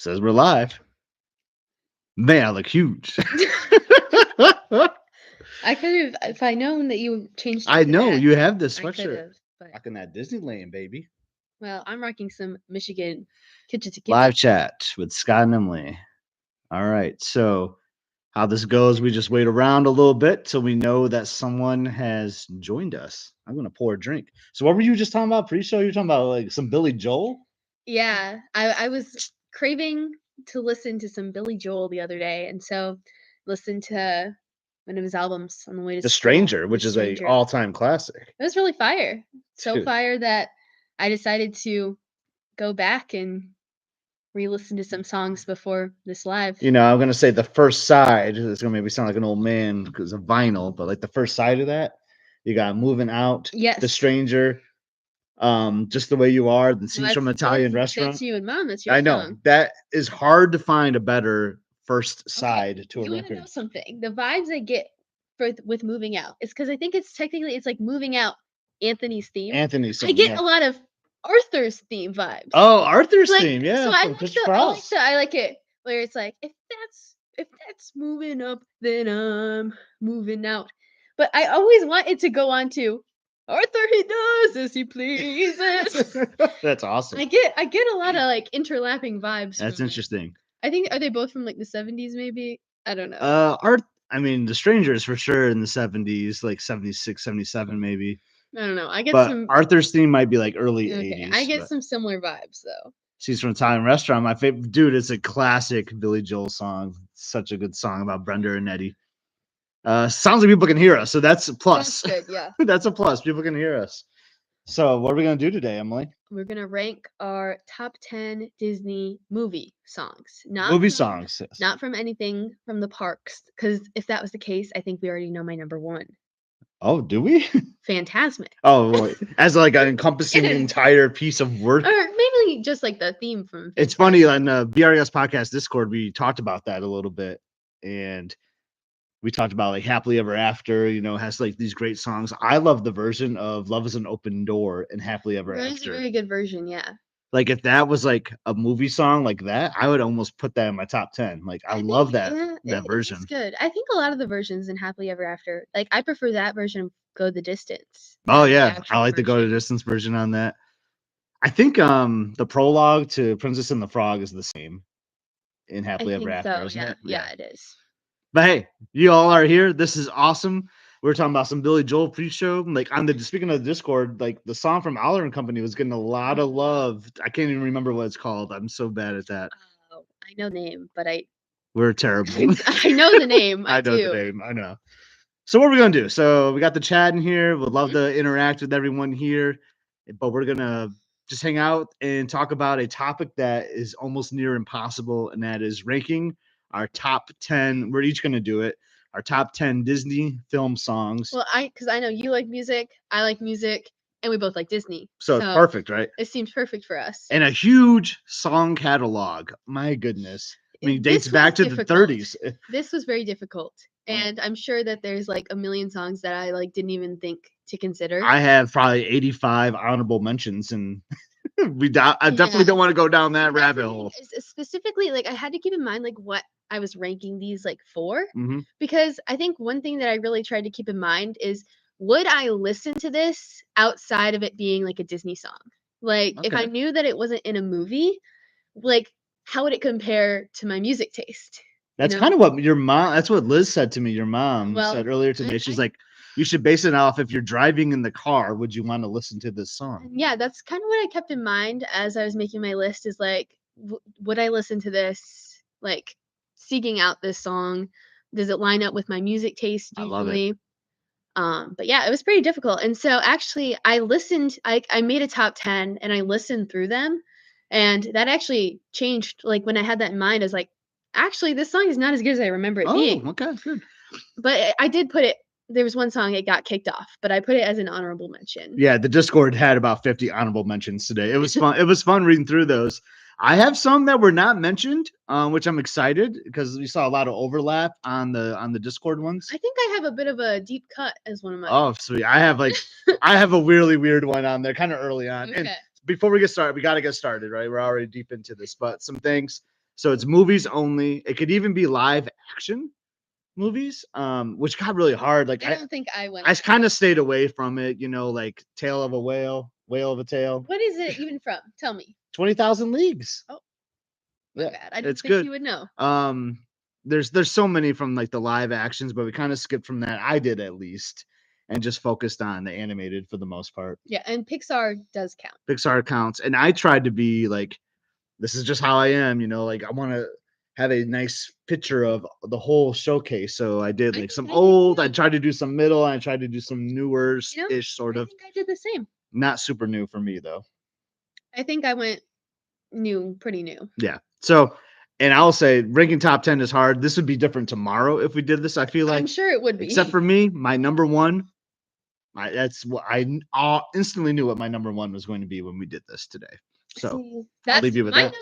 Says we're live. Man, I look huge. I could have, if I known that you changed it I to know that, you have this I could sweatshirt. have. But Rocking that Disneyland, baby. well, I'm rocking some Michigan kitchen to kitchen. Live chat with Scott and Emmalee. All right. So how this goes, we just wait around a little bit till we know that someone has joined us. I'm gonna pour a drink. So what were you just talking about pre-show? You're talking about like some Billy Joel? Yeah, I was craving to listen to some Billy Joel the other day, and so listened to one of his albums on the way to The school. Stranger, The which is a Stranger. all-time classic. It was really fire. So Dude. fire that I decided to go back and re-listen to some songs before this live. You know, I'm gonna say the first side. It's gonna maybe sound like an old man because of vinyl, but like the first side of that, you got "Moving Out," "The Yes. Stranger," "Just the Way You Are," the "Scenes from an Italian That's Restaurant." you and Mom. That's your I know song. that is hard to find a better first side Okay, to a you want to record. know something? The vibes I get with moving out is because I think it's technically it's like moving out Anthony's theme. Anthony's I song, get yeah. a lot of Arthur's theme vibes. Oh, Arthur's Like theme, yeah, so I from like Christopher the Cross. I like it where it's like if that's moving up, then I'm moving out. But I always want it to go on to Arthur he does as he pleases. That's awesome. I get a lot of like interlapping vibes. That's from it. interesting. I think are they both from like the 70s maybe? I don't know. I mean, The Stranger is for sure in the 70s, like 76, 77 maybe. I don't know. I get But some Arthur's theme might be like early okay. 80s. I get but some similar vibes though. She's from Italian Restaurant. My favorite dude, it's a classic Billy Joel song. Such a good song about Brenda and Eddie. Sounds like people can hear us, so that's a plus. That's good, yeah. That's a plus. People can hear us. So what are we gonna do today, Emily? We're gonna rank our top 10 Disney movie songs. Movie songs. Yes. Not from anything from the parks. Because if that was the case, I think we already know my number one. Oh, do we? Fantasmic. Oh, wait. As like an encompassing entire piece of work. Or maybe just like the theme from It's funny on BRS podcast Discord, we talked about that a little bit, and we talked about like Happily Ever After, you know, has like these great songs. I love the version of Love is an Open Door and Happily Ever That is After. a very good version, yeah. Like if that was like a movie song like that, I would almost put that in my top 10. Like I love that version. It's good. I think a lot of the versions in Happily Ever After, like I prefer that version of Go the Distance. Oh yeah, I like the Go the Distance version on that. I think the prologue to Princess and the Frog is the same in Happily Ever After, isn't it? Yeah, it is. But hey, you all are here. This is awesome. We're talking about some Billy Joel pre-show. Like speaking of the Discord, like the song from Aller and Company was getting a lot of love. I can't even remember what it's called. I'm so bad at that. Oh, I know the name, but we're terrible. I know the name. I know the name. I know. So what are we gonna do? So we got the chat in here. We'd love to interact with everyone here, but we're gonna just hang out and talk about a topic that is almost near impossible, and that is ranking our top 10. We're each gonna do it. Our top 10 Disney film songs. Well, because I know you like music, I like music, and we both like Disney. So it's perfect, right? It seems perfect for us. And a huge song catalog. My goodness. I mean, it dates back to the 30s. This was very difficult. And I'm sure that there's like a million songs that I like didn't even think to consider. I have probably 85 honorable mentions, and I definitely don't want to go down that rabbit hole. Specifically, like I had to keep in mind like what I was ranking these like for, mm-hmm. because I think one thing that I really tried to keep in mind is, would I listen to this outside of it being like a Disney song? Like if I knew that it wasn't in a movie, like how would it compare to my music taste? That's kind of what your mom, that's what Liz said to me. Your mom said earlier today. She's like, you should base it off if you're driving in the car, would you want to listen to this song? Yeah, that's kind of what I kept in mind as I was making my list, is like, would I listen to this, like seeking out this song? Does it line up with my music taste usually? I love it. But yeah, it was pretty difficult. And so actually I listened, I made a top 10 and I listened through them, and that actually changed. Like when I had that in mind, I was like, actually this song is not as good as I remember it being. Okay, good. But I did put it, there was one song it got kicked off, but I put it as an honorable mention. Yeah, the Discord had about 50 honorable mentions today. It was fun. It was fun reading through those. I have some that were not mentioned, which I'm excited because we saw a lot of overlap on the Discord ones. I think I have a bit of a deep cut as one of my. Oh, sweet! I have I have a really weird one on there, kind of early on. Okay. And before we get started, we got to get started, right? We're already deep into this, but some things. So it's movies only. It could even be live action movies, which got really hard. Like I don't think I went. I kind of stayed away from it, you know, like Tale of a Whale, Whale of a Tale. What is it even from? Tell me. 20,000 Leagues. Oh, yeah, bad. I didn't it's think good. you would know. There's so many from like the live actions, but we kind of skipped from that. I did at least, and just focused on the animated for the most part. Yeah, and Pixar does count. Pixar counts, and I tried to be like, this is just how I am, you know, like I want to have a nice picture of the whole showcase. So I did like some old, I tried to do some middle, and I tried to do some newer ish sort of. I think I did the same. Not super new for me though. I think I went new, pretty new. Yeah. So, and I'll say ranking top 10 is hard. This would be different tomorrow if we did this. I feel like I'm sure it would be. Except for me, my number one. That's what I instantly knew what my number one was going to be when we did this today. So I'll leave you with that.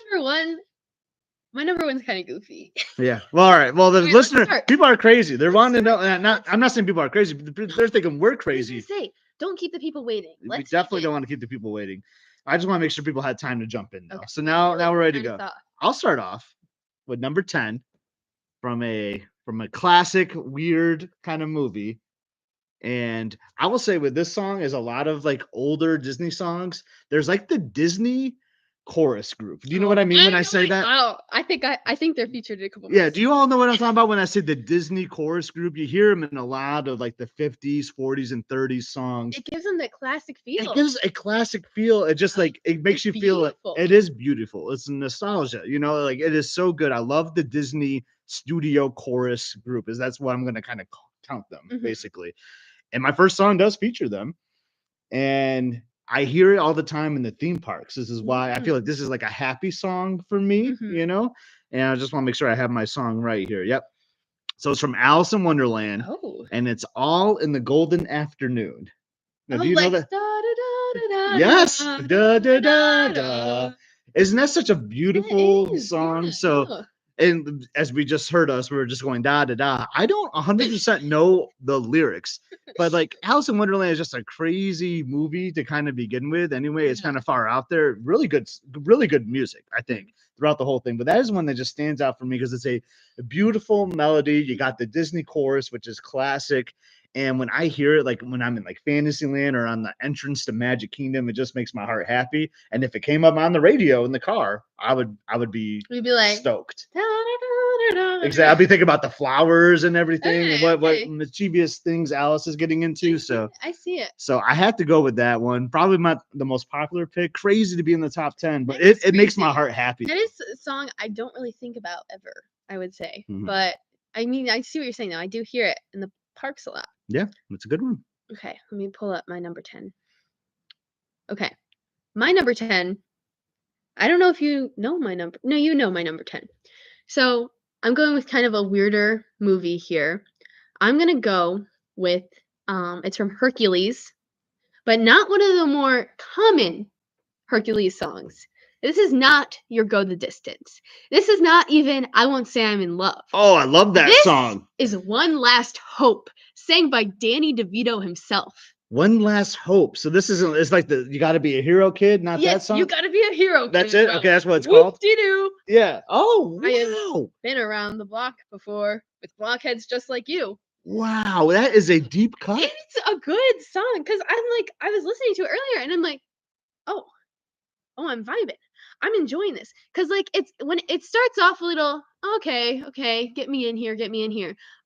My number one's kind of goofy. Yeah. Well, all right. Well, the listener, people are crazy. They're wanting to know. I'm not saying people are crazy. But they're thinking we're crazy. Say, don't keep the people waiting. We definitely don't want to keep the people waiting. I just want to make sure people had time to jump in. Okay. So now we're ready to go. I'll start off with number 10 from a classic weird kind of movie. And I will say with this song is a lot of like older Disney songs. There's like the Disney chorus group. Do you know what I mean when I say that? Oh, I think they're featured in a couple. Yeah. Do you all know what I'm talking about when I say the Disney chorus group? You hear them in a lot of like the 50s, 40s, and 30s songs. It gives them that classic feel. It gives a classic feel. It just like it makes you feel like it is beautiful. It's nostalgia. You know, like it is so good. I love the Disney studio chorus group. That's what I'm gonna kind of count them basically. And my first song does feature them. And I hear it all the time in the theme parks. This is why I feel like this is like a happy song for me, you know? And I just want to make sure I have my song right here. Yep. So it's from Alice in Wonderland. Oh. And it's All in the Golden Afternoon. Now, do you know that? Yes. Da, da, da, da. Isn't that such a beautiful song? Yeah, so and as we just heard we were just going da da da. I don't 100% know the lyrics, but like Alice in Wonderland is just a crazy movie to kind of begin with. Anyway, it's kind of far out there. Really good music, I think, throughout the whole thing. But that is one that just stands out for me because it's a beautiful melody. You got the Disney chorus, which is classic. And when I hear it, like when I'm in like Fantasyland or on the entrance to Magic Kingdom, it just makes my heart happy. And if it came up on the radio in the car, I would be like stoked. Exactly. I'll be thinking about the flowers and everything and what mischievous things Alice is getting into. I see it. So I have to go with that one. Probably not the most popular pick. Crazy to be in the top 10, but it makes my heart happy. That is a song I don't really think about ever, I would say. But I mean, I see what you're saying now. I do hear it in the parks a lot. Yeah, that's a good one. Okay, let me pull up my number 10. Okay, my number 10. I don't know if you know my number. No, you know my number 10. So I'm going with kind of a weirder movie here. I'm going to go with, it's from Hercules, but not one of the more common Hercules songs. This is not Your Go the Distance. This is not even I Won't Say I'm in Love. Oh, I love that song. This is One Last Hope, sang by Danny DeVito himself. One Last Hope. So this isn't, it's like you got to be a hero kid, not that song? You got to be a hero kid. That's it? Okay, that's what it's called? Whoop-de-doo. Yeah. Oh, wow. I have been around the block before with blockheads just like you. Wow, that is a deep cut. It's a good song because I was listening to it earlier and I'm like, oh, I'm vibing. I'm enjoying this because like it's when it starts off a little okay, get me in here,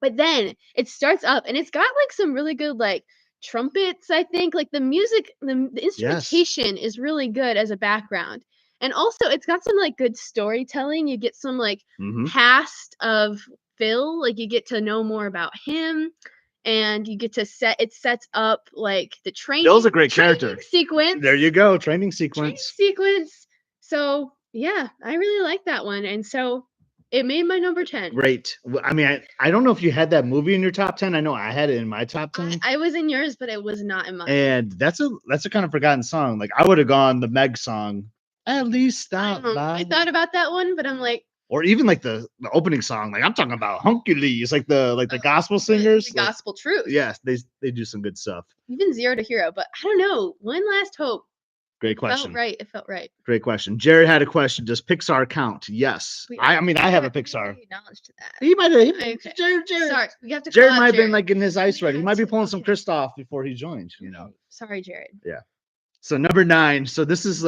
but then it starts up and it's got like some really good like trumpets. I think like the music, the instrumentation is really good as a background, and also it's got some like good storytelling. You get some like past of Phil, like you get to know more about him. And you get to sets up like the training. Phil's a great character. Sequence. There you go, training sequence. So yeah, I really like that one, and so it made my number 10. Great. I mean, I don't know if you had that movie in your top 10. I know I had it in my top 10. I was in yours, but it was not in mine. And that's a kind of forgotten song. Like I would have gone the Meg song. At least stop by. I thought about that one, but I'm like. Or even like the opening song, like I'm talking about Hercules, like the gospel singers, the gospel truth. Yes, they do some good stuff. Even Zero to Hero, but I don't know. One Last Hope. Great question. It felt right. Great question. Jared had a question. Does Pixar count? Yes. I mean, I have a Pixar. Acknowledge to that. He might have. Okay. Jared. Sorry, we have to. Jared might have been like getting his ice ready. He might be pulling some Okay. Kristoff before he joins. You know. Sorry, Jared. Yeah. So number 9. So this is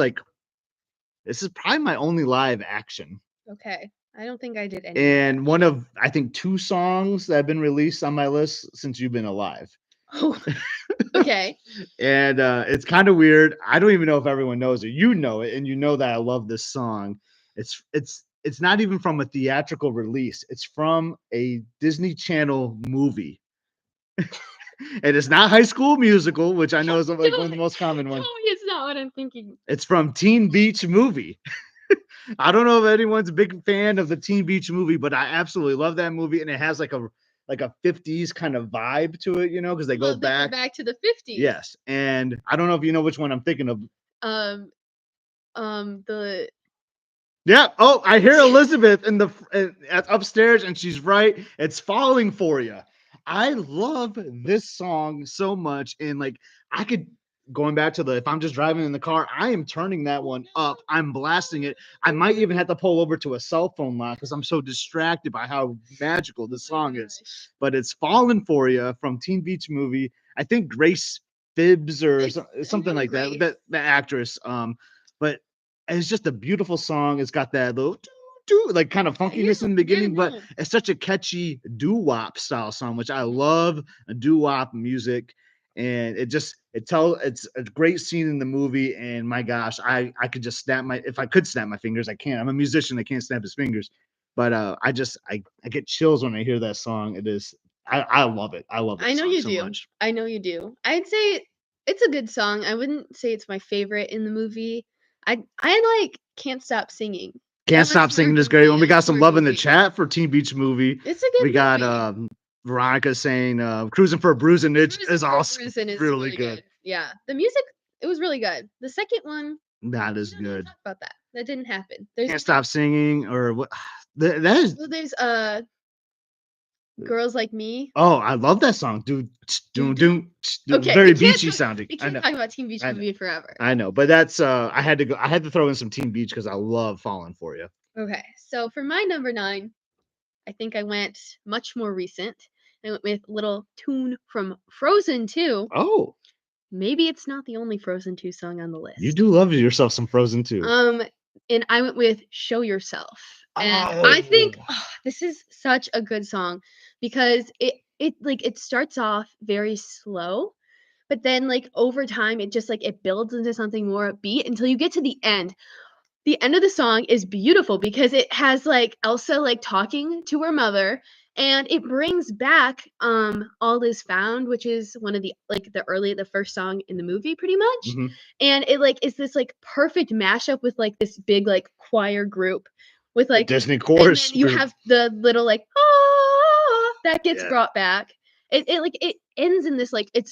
probably my only live action. Okay. I don't think I did any. And one of, I think, 2 songs that have been released on my list since you've been alive. Oh, okay. And it's kind of weird. I don't even know if everyone knows it. You know it, and you know that I love this song. It's not even from a theatrical release. It's from a Disney Channel movie. And it's not High School Musical, which I know is like one of the most common ones. No, it's not what I'm thinking. It's from Teen Beach Movie. I don't know if anyone's a big fan of the Teen Beach Movie, but I absolutely love that movie, and it has like a 50s kind of vibe to it, you know, because they go back to the 50s. Yes, and I don't know if you know which one I'm thinking of. The Yeah. Oh, I hear Elizabeth upstairs, and she's right. It's Falling for You. I love this song so much, and like I could. Going back to if I'm just driving in the car, I am turning that one up. I'm blasting it. I might even have to pull over to a cell phone lot because I'm so distracted by how magical this song is. But it's Falling for You from Teen Beach Movie. I think Grace Phibbs or something like that. The actress. But it's just a beautiful song. It's got that little like kind of funkiness in the beginning, but it's such a catchy doo-wop style song, which I love. Doo-wop music. And it's a great scene in the movie. And my gosh, I could just if I could snap my fingers, I can't. I'm a musician that can't snap his fingers, but I get chills when I hear that song. I love it. I love it. I know you do. I know you do. I'd say it's a good song. I wouldn't say it's my favorite in the movie. I like Can't Stop Singing. Can't Stop Singing is great. When we got some love in the chat for Teen Beach Movie. It's a good movie. We got Veronica saying Cruising for a Bruising Itch is also really good. Yeah. The music, it was really good. The second one, not as good. Talk about that. That didn't happen. Can't Stop Singing or what? That is. Well, there's Girls Like Me. Oh, I love that song. Doom. Okay, very beachy sounding. We can't talk about Teen Beach Movie forever. I know, but that's I had to throw in some Teen Beach because I love Falling for You. Okay, so for my number 9, I think I went much more recent. I went with a little tune from Frozen 2. Oh. Maybe it's not the only Frozen 2 song on the list. You do love yourself some Frozen 2. And I went with Show Yourself. And I think this is such a good song because it starts off very slow, but then like over time it just like it builds into something more upbeat until you get to the end. The end of the song is beautiful because it has like Elsa like talking to her mother, and it brings back All Is Found, which is one of the first song in the movie pretty much. Mm-hmm. And it like is this like perfect mashup with like this big like choir group with like the Disney chorus. You have the little like that gets brought back. It ends in this like it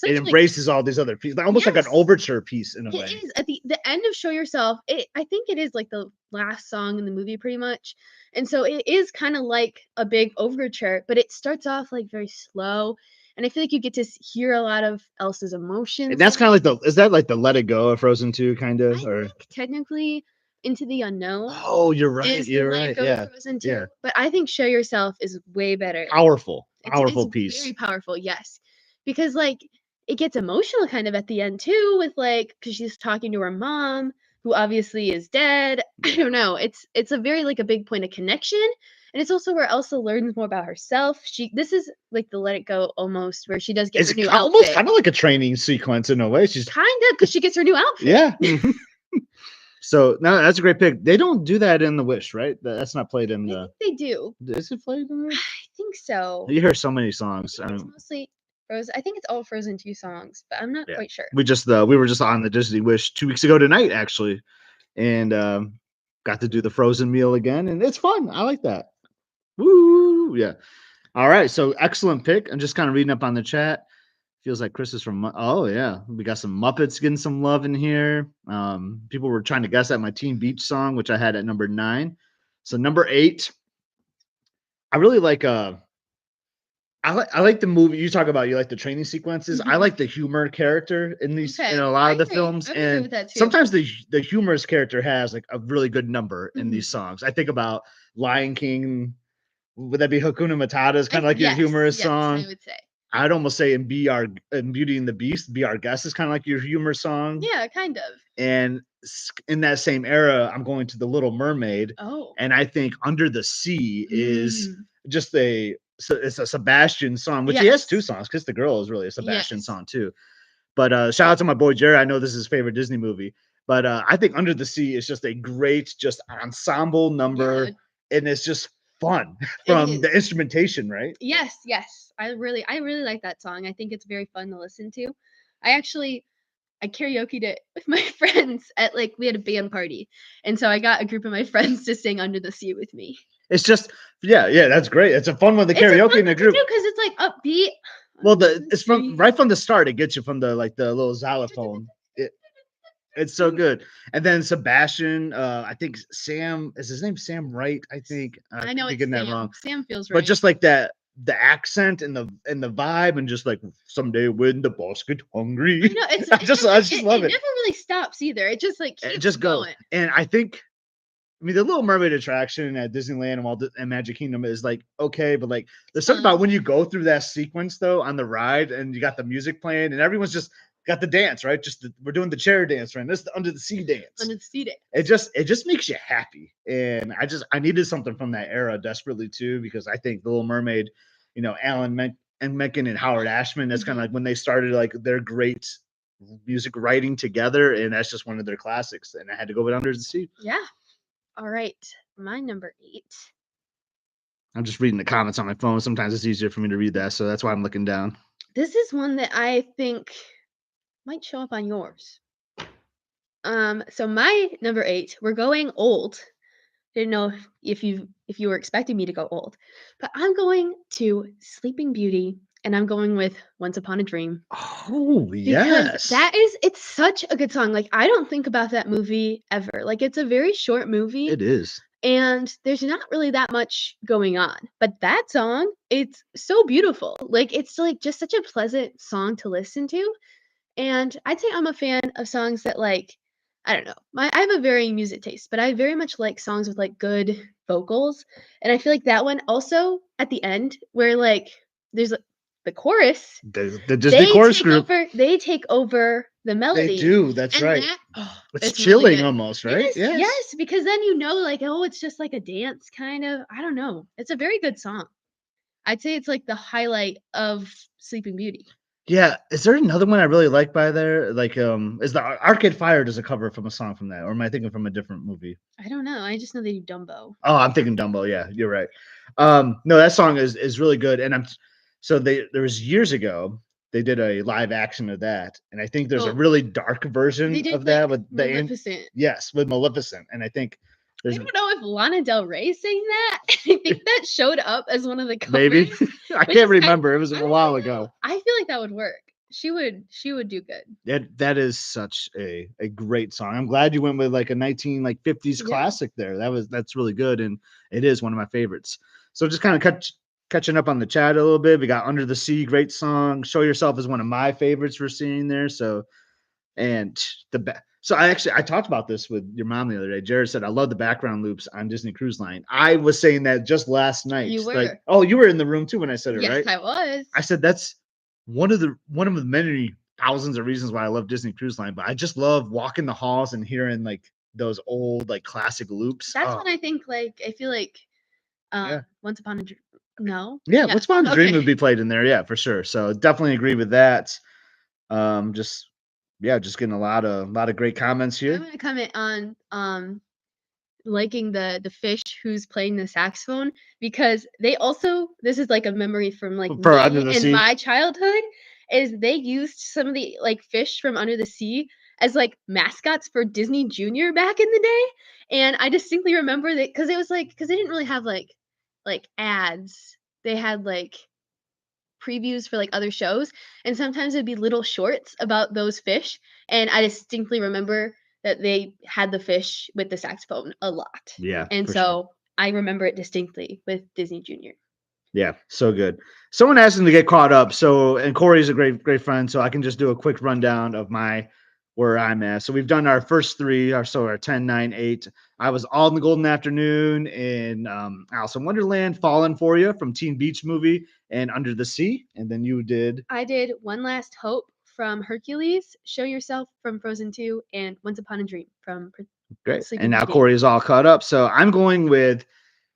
embraces all these other pieces, almost like an overture piece in a way. It is at the end of Show Yourself. I think it is like the last song in the movie, pretty much, and so it is kind of like a big overture, but it starts off like very slow, and I feel like you get to hear a lot of Elsa's emotions. And that's kind of like is that like the Let It Go of Frozen 2 kind of, I think technically Into the Unknown. Oh, you're right. You're right. Yeah. Yeah. But I think Show Yourself is way better. Powerful It's piece. Very powerful, yes. Because like it gets emotional kind of at the end too, with like because she's talking to her mom, who obviously is dead. I don't know. It's a very like a big point of connection. And it's also where Elsa learns more about herself. This is like the Let It Go almost, where she does get her new outfit. Almost kind of like a training sequence in a way. She's kind of because she gets her new outfit. Yeah. So no, that's a great pick. They don't do that in The Wish, right? That's not played in the. They do. Is it played in The Wish? I think so. You hear so many songs. It's mostly Frozen. I think it's all Frozen 2 songs, but I'm not quite sure. We were just on the Disney Wish 2 weeks ago tonight, actually, and got to do the Frozen meal again, and it's fun. I like that. Woo! Yeah. All right. So excellent pick. I'm just kind of reading up on the chat. Feels like Chris is from. Oh yeah, we got some Muppets getting some love in here. People were trying to guess at my Teen Beach song, which I had at number 9. So number 8, I really like I like the movie you talk about. You like the training sequences. I Mhm. like the humor character in Okay, a lot I of the agree. films, I would agree and with that too. sometimes the humorous character has like a really good number in Mhm. these songs. I think about Lion King. Would that be Hakuna Matata? Is kind of like your Yes, humorous yes, I song. would say. I'd almost say in Beauty and the Beast, Be Our Guest is kind of like your humor song. Yeah, kind of. And in that same era, I'm going to The Little Mermaid, Oh. and I think Under the Sea is Mm. just it's a Sebastian song, which he has two Yes. songs. Kiss the Girl is really a Sebastian Yes. song too. But shout out to my boy Jared. I know this is his favorite Disney movie, but I think Under the Sea is just a great just ensemble Yeah, number, and it's just fun it from the is. instrumentation, right? Yes, yes. I really like that song. I think it's very fun to listen to. I actually I karaoke'd it with my friends at like we had a band party. And so I got a group of my friends to sing Under the Sea with me. It's just yeah, that's great. It's a fun one, the It's a karaoke fun in a one to group. do because it's like upbeat. Well, Under the it's from sea. right from the start. It gets you from the little xylophone. It, it's so good. And then Sebastian, I think Sam is his name Sam Wright. I think I I could know be it's getting that wrong, Sam. Sam feels but right. just like that, the accent and the vibe, and just like someday when the boss get I hungry, know it's I it's just just I like just it love it. never really stops either. It just like It keeps just goes, going. and I think. I mean, the Little Mermaid attraction at Disneyland and Magic Kingdom is like okay, but like It's there's something fun. about when you go through that sequence though on the ride and you got the music playing and everyone's just got the dance right. We're doing the chair dance right. This is the Under the Sea dance. Under the sea It dance. just makes you happy, and I needed something from that era desperately too because I think the Little Mermaid, and Menken and Howard Ashman. That's kind of Mhm. like when they started like their great music writing together, and that's just one of their classics. And I had to go with Under the Sea. Yeah. All right. My number 8. I'm just reading the comments on my phone. Sometimes it's easier for me to read that, so that's why I'm looking down. This is one that I think might show up on yours. So my number 8, we're going old. Didn't know if you were expecting me to go old, but I'm going to Sleeping Beauty, and I'm going with Once Upon a Dream Oh because yes, it's such a good song. Like I don't think about that movie ever. Like it's a very short movie, it is. and there's not really that much going on. But that song, it's so beautiful. Like it's like just such a pleasant song to listen to. And I'd say I'm a fan of songs that like I don't know. I have a varying music taste, but I very much like songs with like good vocals. And I feel like that one also at the end where like there's the chorus, The Disney chorus group. they take over the They melody. do. That's And right. that oh, It's it's really chilling good. almost, It right? is, Yes. yes, because then you know like oh it's just like a dance kind of. I don't know. It's a very good song. I'd say it's like the highlight of Sleeping Beauty. Yeah, is there another one I really like by there? Like, is the Arcade Fire does a cover from a song from that, or am I thinking from a different movie? I don't know. I just know they do Dumbo. Oh, I'm thinking Dumbo. Yeah, you're right. No, that song is really good, and so there was years ago they did a live action of that, and I think there's a Oh, really dark they version did of like that with Maleficent. yes, with Maleficent, and I think I there's don't know if Lana Del Rey sang that. I think that showed up as one of the maybe covers, I which can't is kind remember. It was a I don't while really know. ago. I feel like that would work. She would do good. That is such a great song. I'm glad you went with like a 19 like 50s Yeah. classic there. That's really good, and it is one of my favorites. So just kind of catching up on the chat a little bit. We got Under the Sea, great song. Show Yourself is one of my favorites we're seeing there. So and so I talked about this with your mom the other day. Jared said I love the background loops on Disney Cruise Line. I was saying that just last night. You Like, were. oh, you were in the room too when I said it, Yes, right? I was. I said that's one of the many thousands of reasons why I love Disney Cruise Line, but I just love walking the halls and hearing like those old like classic loops. That's Oh when I think like I feel like yeah, Once Upon a Dream. No. yeah. Yes. What's Spawn's Dream Okay. would be played in there, yeah, for sure. So definitely agree with that. Just yeah, just getting a lot of great comments I here want to comment on liking the fish who's playing the saxophone because they also this is like a memory from like for Under me the and Sea. my childhood is they used some of the like fish from Under the Sea as like mascots for Disney Junior back in the day, and I distinctly remember that because it was like because they didn't really have like ads. They had like previews for like other shows, and sometimes it'd be little shorts about those fish, and I distinctly remember that they had the fish with the saxophone a lot, Yeah, and for sure. so I remember it distinctly with Disney Junior. Yeah, so good. Someone asked him to get caught up. So, and Corey's a great friend. So I can just do a quick rundown of where I'm at. So we've done our first three, our 10, 9, 8. I was All in the Golden Afternoon and Alice in Wonderland, Fallen for You from Teen Beach Movie and Under the Sea. And then you did. I did One Last Hope from Hercules, Show Yourself from Frozen 2, and Once Upon a Dream from Great. Sleeping And now Beauty. Corey is all caught up. So I'm going with.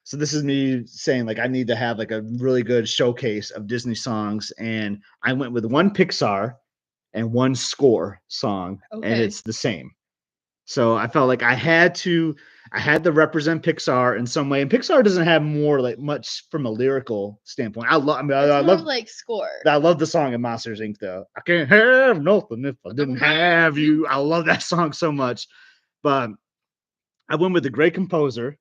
So this is me saying like I need to have like a really good showcase of Disney songs, and I went with one Pixar and one score song, and it's the same. So I felt like I had to represent Pixar in some way, and Pixar doesn't have more like much from a lyrical standpoint. I love, I mean, I love like score. I love the song in Monsters Inc. though. I can't have nothing if I didn't have you. I love that song so much, but I went with a great composer,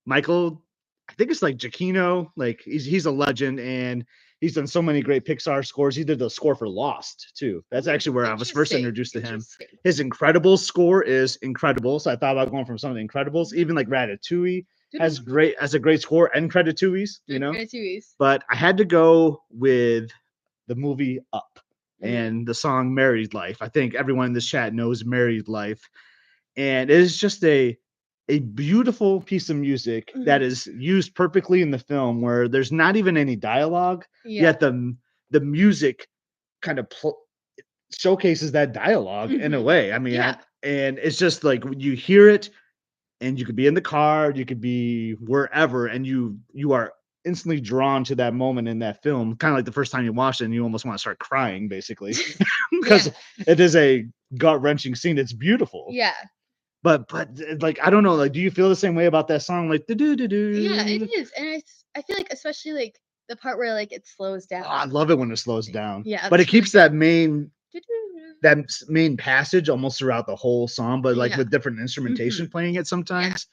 Michael. I think it's like Giacchino. Like he's a legend, and he's done so many great Pixar scores. He did the score for Lost too. That's actually where I was first introduced to him. His Incredibles score is incredible. So I thought about going from some of the Incredibles, even like Ratatouille has a great score, and Ratatouille's, you know. But I had to go with the movie Up and the song Married Life. I think everyone in this chat knows Married Life, and it is just a beautiful piece of music that is used perfectly in the film, where there's not even any dialogue, yet the music kind of showcases that dialogue in a way. I mean, and it's just like when you hear it, and you could be in the car, you could be wherever, and you are instantly drawn to that moment in that film, kind of like the first time you watch it, and you almost want to start crying, basically, because it is a gut wrenching scene. It's beautiful. Yeah. But like I don't know, like do you feel the same way about that song? Like do do do. Yeah, it is, and I feel like especially like the part where like it slows down. Oh, I love it when it slows down. Yeah, but it keeps that main passage almost throughout the whole song, but like with different instrumentation playing it sometimes.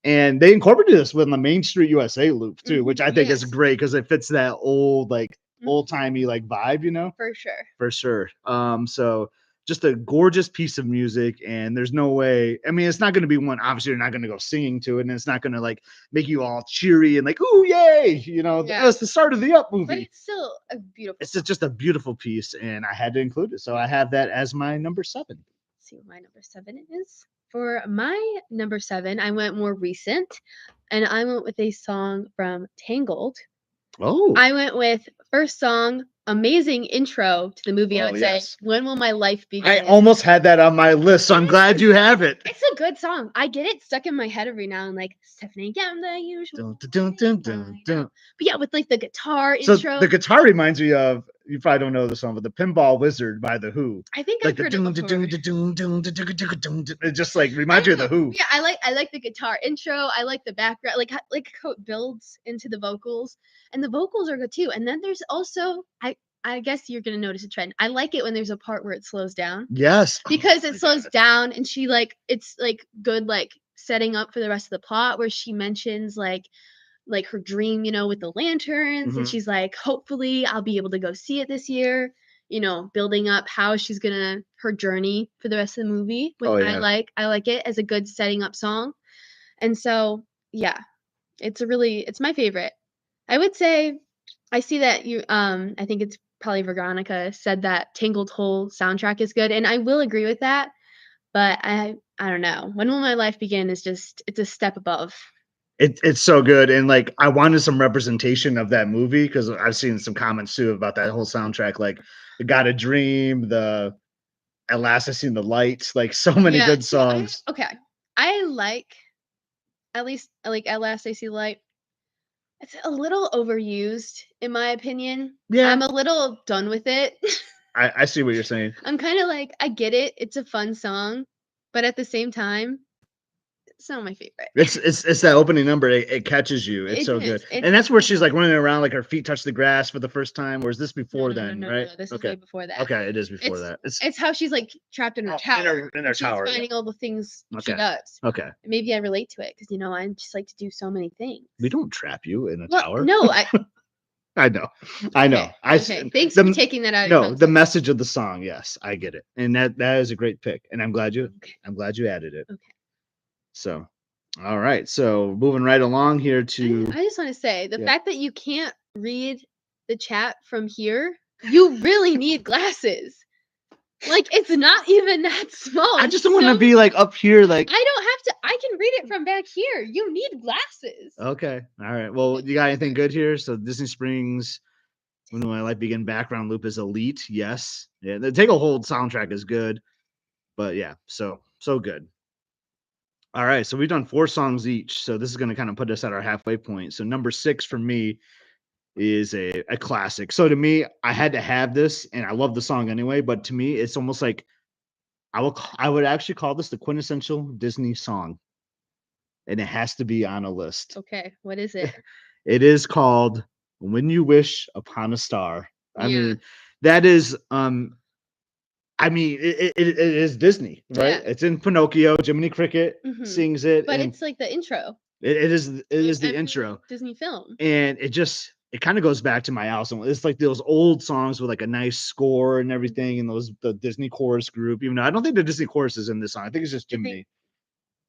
And they incorporated this with the Main Street USA loop too, which I think is great because it fits that old like old timey like vibe, you know. For sure. So just a gorgeous piece of music, and there's no way. I mean, it's not going to be one. Obviously, you're not going to go singing to it, and it's not going to like make you all cheery and like, "Ooh, yay!" You know, that's the start of the Up movie. But it's still a beautiful. It's just a beautiful piece, and I had to include it, so I have that as my number 7. Let's see what my number 7 is. For my number 7, I went more recent, and I went with a song from Tangled. Oh, I went with first song. Amazing intro to the movie. I would say, When Will My Life Begin? I almost had that on my list, so I'm glad you have it. It's a good song. I get it stuck in my head every now and like Stephanie again, the usual. But yeah, with like the guitar intro. So the guitar reminds me of, you probably don't know the song, but the Pinball Wizard by The Who. I think I've heard it before. It just like reminds you of The Who. Yeah, I like the guitar intro. I like the background, like how it builds into the vocals, and the vocals are good too. And then there's also I guess you're gonna notice a trend. I like it when there's a part where it slows down. Yes, because it slows down, and she like it's like good like setting up for the rest of the plot, where she mentions like her dream, you know, with the lanterns, and she's like, hopefully I'll be able to go see it this year. You know, building up how she's gonna her journey for the rest of the movie. Which I like it as a good setting up song, and so yeah, it's my favorite. I would say I see that you I think it's probably Veronica said that Tangled whole soundtrack is good, and I will agree with that. But I don't know. When Will My Life Begin is just it's a step above. It's so good, and like I wanted some representation of that movie because I've seen some comments too about that whole soundtrack, like the Got a Dream, the At Last I Seen the Lights, like so many good songs. I like at least like At Last I See the Light. It's a little overused, in my opinion. Yeah. I'm a little done with it. I see what you're saying. I'm kind of like, I get it. It's a fun song. But at the same time, it's not my favorite. It's that opening number. It catches you. It's so good. And that's where she's like running around, like her feet touch the grass for the first time. Or is this before then, right? No, this is way before that. Okay, it is before that. It's how she's like trapped in her tower. In her tower. She's finding all the things she does. Okay. Maybe I relate to it because, you know, I just like to do so many things. We don't trap you in a tower. No, I know. Okay. Thanks for taking that out. No, the message of the song. Yes, I get it, and that is a great pick, and I'm glad you added it. Okay. So, All right, so moving right along here to I just want to say the yeah. fact that you can't read the chat from here, you really need glasses. Like it's not even that small. I It's just don't want to so be like up here, like I don't have to. I can read it from back here. You need glasses. okay, all right. Well, you got anything good here? So Disney Springs, When My Life Began background loop is elite. Yes, yeah. The Take a Hold soundtrack is good, but yeah, so good. All right, so we've done 4 songs each, so this is going to kind of put us at our halfway point. So number 6 for me is a classic. So to me, I had to have this, and I love the song anyway. But to me, it's almost like I would actually call this the quintessential Disney song, and it has to be on a list. Okay, what is it? It is called "When You Wish Upon a Star." I Yeah. mean, that is it is Disney, right? Yeah. It's in Pinocchio. Jiminy Cricket sings it, But and it's like the intro. it is the Every intro. Disney film. And it kind of goes back to my house. And it's like those old songs with like a nice score and everything, and the Disney chorus group. Even though I don't think the Disney chorus is in this song. I think it's just Jiminy.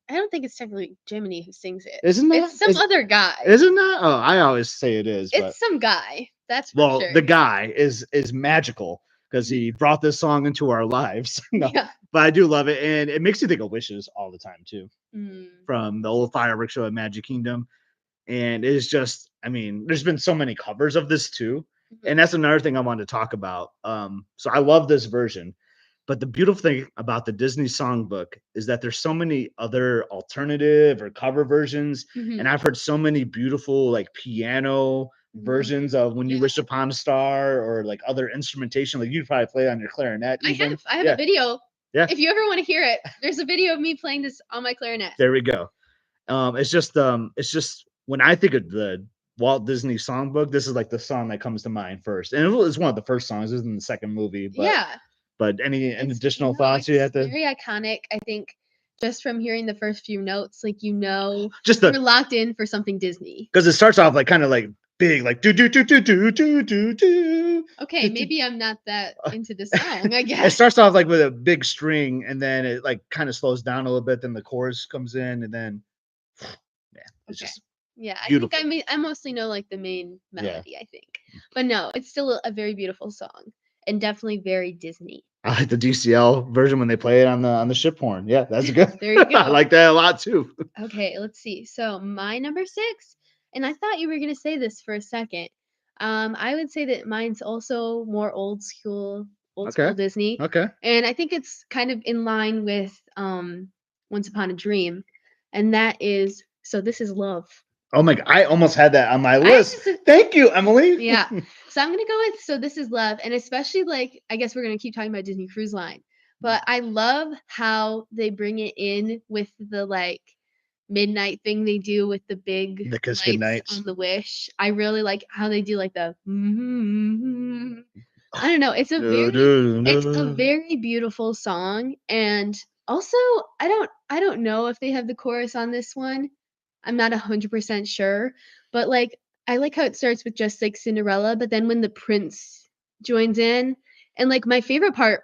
I don't think it's technically Jiminy who sings it. Isn't that? It's some other guy. Isn't that? Oh, I always say it is. It's some guy. That's for well, sure. the guy is magical because he brought this song into our lives. No, Yeah. but I do love it, and it makes you think of Wishes all the time too, Mm. from the old fireworks show at Magic Kingdom. And it is just, I mean, there's been so many covers of this too, and that's another thing I wanted to talk about. So I love this version, but the beautiful thing about the Disney songbook is that there's so many other alternative or cover versions, and I've heard so many beautiful like piano versions of When You Wish Upon a Star, or like other instrumentation. Like you'd probably play on your clarinet. Even. I have a video. Yeah. If you ever want to hear it, there's a video of me playing this on my clarinet. There we go. It's just when I think of the Walt Disney songbook, this is like the song that comes to mind first. And it was one of the first songs. It was in the second movie. But, yeah. But any additional thoughts you had to? Very iconic. I think just from hearing the first few notes, like just you're locked in for something Disney. Because it starts off like kind of like big, like do do do do do do do do. Okay, maybe I'm not that into the song. I guess it starts off like with a big string, and then it like kind of slows down a little bit. Then the chorus comes in, and then it's just. Yeah, beautiful. I think I mostly know like the main melody, I think. But no, it's still a very beautiful song and definitely very Disney. I like the DCL version when they play it on the ship horn. Yeah, that's good. There you go. I like that a lot too. Okay, let's see. So my number 6, and I thought you were gonna say this for a second. I would say that mine's also more old school Disney. Okay. And I think it's kind of in line with Once Upon a Dream, and that is So This Is Love. Oh my God, I almost had that on my list. Thank you, Emily. Yeah. So I'm going to go with So This Is Love. And especially like, I guess we're going to keep talking about Disney Cruise Line. But I love how they bring it in with the like midnight thing they do with the big the Kiss Goodnights on the Wish. I really like how they do like the I don't know. It's a very beautiful song. And also I don't know if they have the chorus on this one. I'm not 100% sure, but like I like how it starts with just like Cinderella, but then when the prince joins in, and like my favorite part,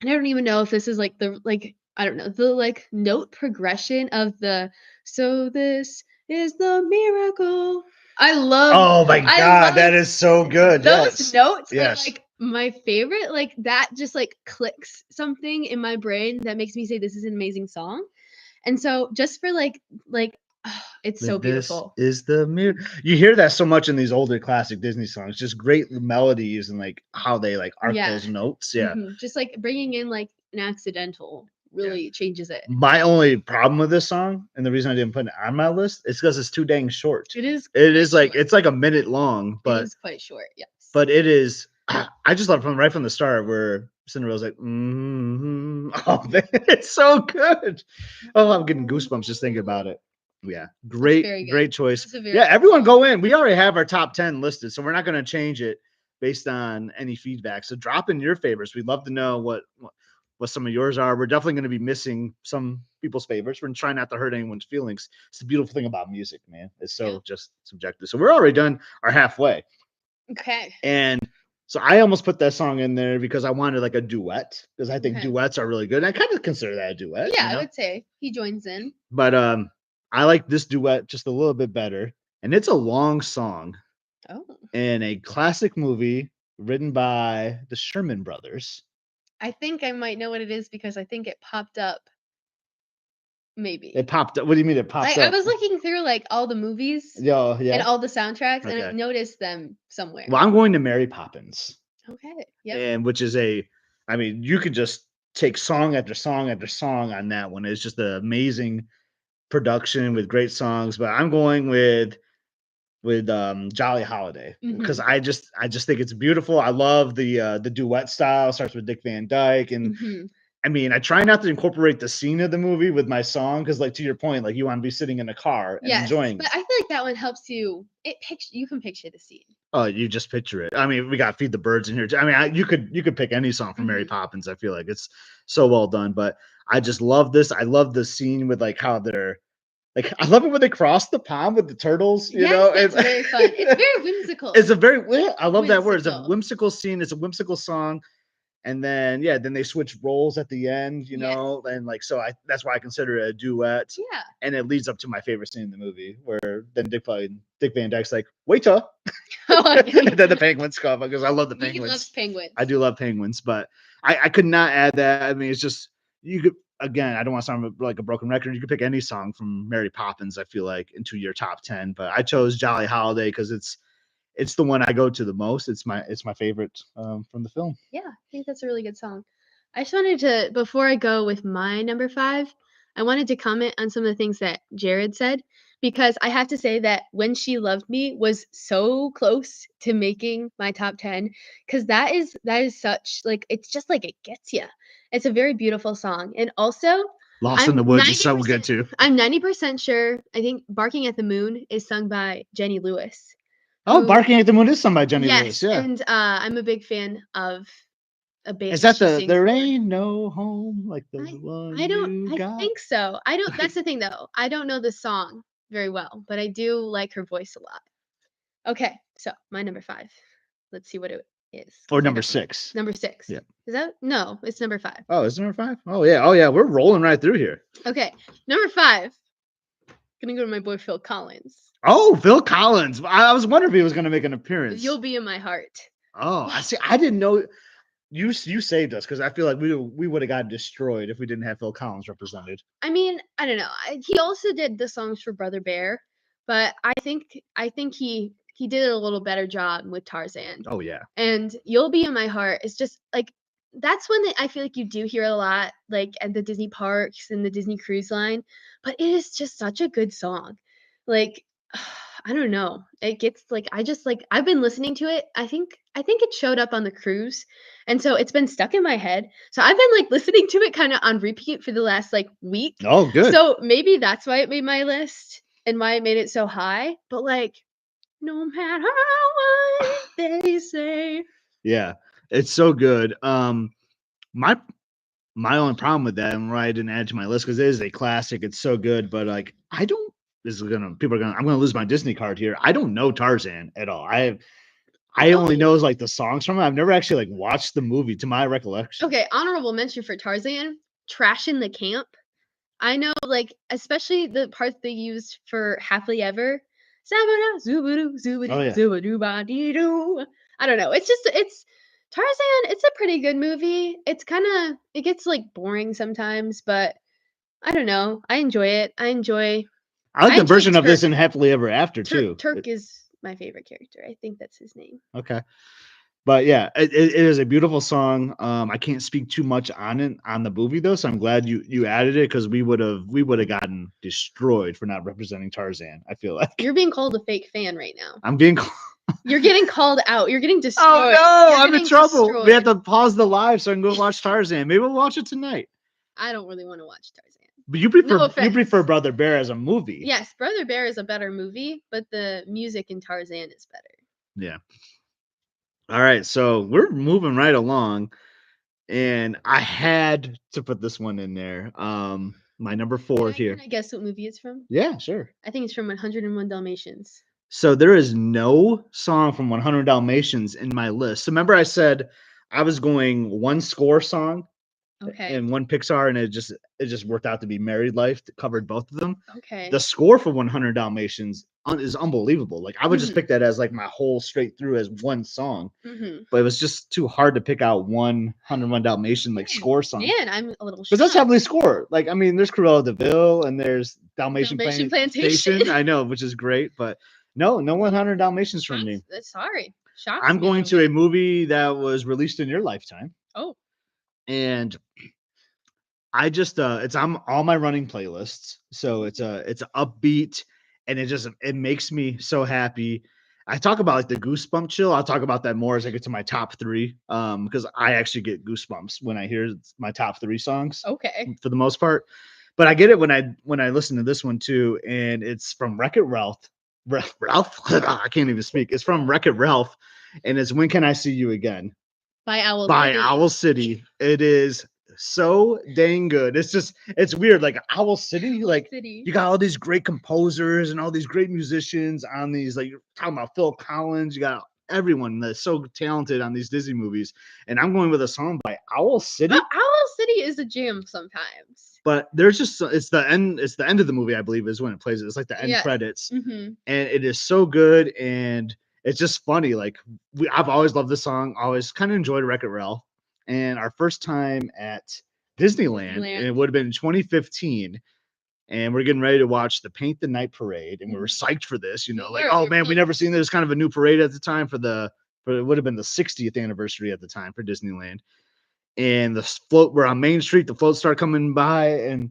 and I don't even know if this is like the like I don't know, the like note progression of the So This Is the Miracle. I love Oh my God, that is so good. Those notes are yes. like my favorite. Like that just like clicks something in my brain that makes me say this is an amazing song. And so just for like it's so beautiful. This is the mirror. You hear that so much in these older classic Disney songs. Just great melodies and like how they like arc those notes. Yeah. Just like bringing in like an accidental really changes it. My only problem with this song, and the reason I didn't put it on my list, is because it's too dang short. It is. It is like it's like a minute long, but it is quite short. Yes. But it is. I just love right from the start where Cinderella's like, oh, it's so good. Oh, I'm getting goosebumps just thinking about it. Yeah, great choice. Yeah, everyone go in. We already have our top 10 listed, so we're not going to change it based on any feedback. So drop in your favorites. We'd love to know what some of yours are. We're definitely going to be missing some people's favorites. We're trying not to hurt anyone's feelings. It's the beautiful thing about music, man. It's so just subjective. So we're already done our halfway. Okay. And so I almost put that song in there because I wanted like a duet, because I think duets are really good. And I kind of consider that a duet. Yeah, I would say he joins in. But I like this duet just a little bit better, and it's a long song Oh. in a classic movie written by the Sherman Brothers. I think I might know what it is because I think it popped up. Maybe. It popped up. What do you mean it popped I up? was looking through like all the movies Yo, and yeah. all the soundtracks, and I Okay. noticed them somewhere. Well, I'm going to Mary Poppins. Okay. Yep. And which is I mean, you could just take song after song after song on that one. It's just an amazing production with great songs. But I'm going with Jolly Holiday because Mhm. I just think it's beautiful. I love the duet style. Starts with Dick Van Dyke, and Mhm. I mean, I try not to incorporate the scene of the movie with my song because, like, to your point, like you want to be sitting in a car and Yes, enjoying but it. I feel like that one helps you. You can picture the scene. Oh, you just picture it. I mean, we got Feed the Birds in here too. I mean, you could pick any song from Mary Mhm. Poppins. I feel like it's so well done. But I just love this. I love the scene with like how they're like. I love it when they cross the pond with the turtles. You Yes, know, that's very fun. It's very whimsical. it's a very. I love that word. It's a Whimsical. whimsical scene. It's a whimsical song. And then yeah, then they switch roles at the end, you Yes. know, and like so that's why I consider it a duet. Yeah. And it leads up to my favorite scene in the movie where then Dick Van Dyke's like, waiter. And then the penguins come because I love the He penguins. loves penguins. I do love penguins, but I could not add that. I mean, it's just you could again, I don't want to sound like a broken record. You could pick any song from Mary Poppins, I feel like, into your top 10. But I chose Jolly Holiday because it's the one I go to the most. It's my favorite from the film. Yeah, I think that's a really good song. I just wanted to, before I go with my number 5, I wanted to comment on some of the things that Jared said because I have to say that When She Loved Me was so close to making my top 10 cuz that is such like it's just like it gets you. It's a very beautiful song. And also, Lost in I'm the Woods is so good 90% too. I'm 90% sure I think Barking at the Moon is sung by Jenny Lewis, Oh, who Barking at the Moon is sung by Jenny Lewis. yes, Yeah. and I'm a big fan of a band Is that that she the sings There for. Ain't No Home Like the I One I don't You I Got? think so. I don't that's the thing though. I don't know the song very well, but I do like her voice a lot. Okay, so my number 5. Let's see what it is Or because I number don't know. 6. Number 6. Yeah. Is that no, it's number 5. Oh, is it number 5? Oh yeah. Oh yeah. We're rolling right through here. Okay, number 5. Gonna go to my boy Phil Collins. Oh, Phil Collins. I was wondering if he was going to make an appearance. You'll Be in My Heart. Oh, I see. I didn't know you saved us because I feel like we would have gotten destroyed if we didn't have Phil Collins represented. I mean, I don't know. He also did the songs for Brother Bear, but I think he did a little better job with Tarzan. Oh yeah. And You'll Be in My Heart is just like that's one that I feel like you do hear a lot, like at the Disney parks and the Disney Cruise Line, but it is just such a good song. Like I don't know. It gets like I just like I've been listening to it. I think it showed up on the cruise. And so it's been stuck in my head. So I've been like listening to it kind of on repeat for the last like week. Oh, good. So maybe that's why it made my list and why it made it so high. But like no matter what they say. Yeah. It's so good. My my only problem with that and why I didn't add it to my list because it is a classic. It's so good, but like I don't. This is gonna people are gonna. I'm gonna lose my Disney card here. I don't know Tarzan at all. I only Okay. know like the songs from it. I've never actually like watched the movie to my recollection. Okay, honorable mention for Tarzan, Trash in the Camp. I know, like, especially the parts they used for Happily Ever. Zabada, zoobadoo, Oh zoobadoo, yeah, zoobadoo, ba doo. I don't know. It's Tarzan. It's a pretty good movie. It's kind of it gets like boring sometimes, but I don't know. I enjoy it. I like I the enjoy version of this Turk. in Happily Ever After Turk too. Turk is my favorite character. I think that's his name. Okay, but yeah, it is a beautiful song. I can't speak too much on it on the movie though, so I'm glad you added it because we would have gotten destroyed for not representing Tarzan. I feel like You're being called a fake fan right now. I'm being. You're getting called out. You're getting Oh destroyed. no, You're I'm in getting trouble. We have destroyed. to pause the live so I can go watch Tarzan. Maybe we'll watch it tonight. I don't really want to watch Tarzan. But No you prefer offense. Brother Bear as a movie. Yes, Brother Bear is a better movie, but the music in Tarzan is better. Yeah. All right, so we're moving right along, and I had to put this one in there. My number 4 Can here. I guess what movie it's from? Yeah, sure. I think it's from 101 Dalmatians. So there is no song from 100 Dalmatians in my list. So remember I said I was going one score song Okay. and one Pixar, and it just worked out to be Married Life that covered both of them. Okay. The score for 100 Dalmatians is unbelievable. Like I would just pick that as like my whole straight through as one song, but it was just too hard to pick out 101 Dalmatian like score song. Man, I'm a little because that's shocked. heavily scored. Like I mean, there's Cruella de Vil and there's Dalmatian Plantation. I know, which is great, but no 100 Dalmatians from me. Sorry. Shocks I'm me a going little to bit. a movie that was released in your lifetime, Oh, and I just it's on all my running playlists. So it's upbeat, and it makes me so happy. I talk about like the goosebump chill. I'll talk about that more as I get to my top three. Because I actually get goosebumps when I hear my top three songs okay. for the most part. But I get it when I listen to this one too, and it's from Wreck-It Ralph. Ralph? I can't even speak. It's from Wreck-It Ralph, and it's When Can I See You Again? By Owl By City. Owl City. It is so dang good. It's weird. Like Owl City, like City. you got all these great composers and all these great musicians on these, like you're talking about Phil Collins, you got everyone that's so talented on these Disney movies. And I'm going with a song by Owl City. Owl City is a jam sometimes. But there's just it's the end of the movie, I believe, is when it plays. It's like the end credits. Mm-hmm. And it is so good, and it's just funny. Like I've always loved this song, always kind of enjoyed Wreck-It Ralph. And our first time at Disneyland, and it would have been in 2015, and we're getting ready to watch the Paint the Night Parade, and we were psyched for this, like, oh man, we never seen this kind of a new parade at the time for it would have been the 60th anniversary at the time for Disneyland. And the float, we're on Main Street, the floats start coming by, and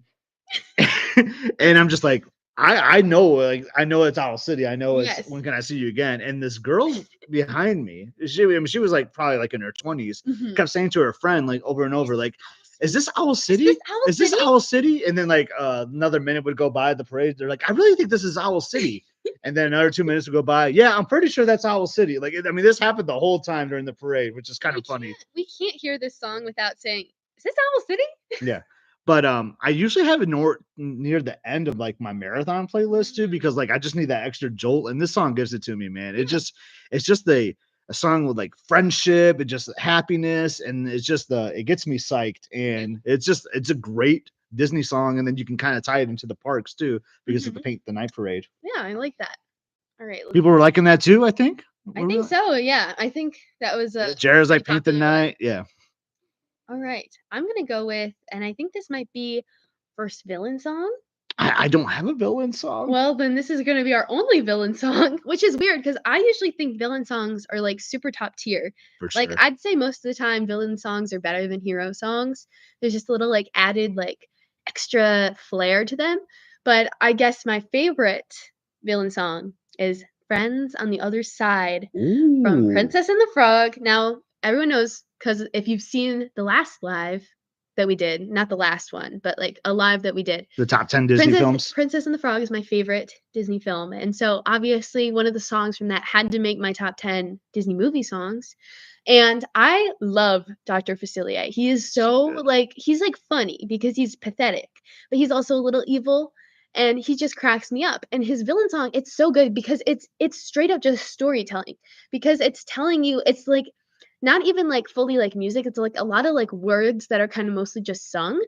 and I'm just like, I know it's Owl City. I know it's When Can I See You Again? And this girl behind me, she was like probably like in her 20s, kept saying to her friend like over and over, like, is this Owl City? Is this Owl City? And then like another minute would go by the parade. They're like, I really think this is Owl City. And then another 2 minutes would go by. Yeah, I'm pretty sure that's Owl City. Like, I mean, this happened the whole time during the parade, which is kind of funny. We can't hear this song without saying, is this Owl City? Yeah. But I usually have it near the end of like my marathon playlist too, because like I just need that extra jolt, and this song gives it to me, man. It's just a song with like friendship and just happiness, and it gets me psyched, and it's a great Disney song, and then you can kind of tie it into the parks too because of the Paint the Night Parade. Yeah, I like that. All right, people were liking that too. I think so. Yeah, I think that was Jared's like Paint the Night. Yeah. All right, I'm gonna go with, and I think this might be first villain song. I don't have a villain song. Well, then this is gonna be our only villain song, which is weird because I usually think villain songs are like super top tier. For sure. Like I'd say most of the time villain songs are better than hero songs. There's just a little like added like extra flair to them. But I guess my favorite villain song is Friends on the Other Side from Princess and the Frog. Now, everyone knows, because if you've seen the last live that we did, not the last one, but like a live that we did. The top 10 Disney films. Princess and the Frog is my favorite Disney film. And so obviously one of the songs from that had to make my top 10 Disney movie songs. And I love Dr. Facilier. He is so like, he's like funny because he's pathetic, but he's also a little evil. And he just cracks me up. And his villain song, it's so good because it's straight up just storytelling. Because it's telling you, it's like not even like fully like music. It's like a lot of like words that are kind of mostly just sung.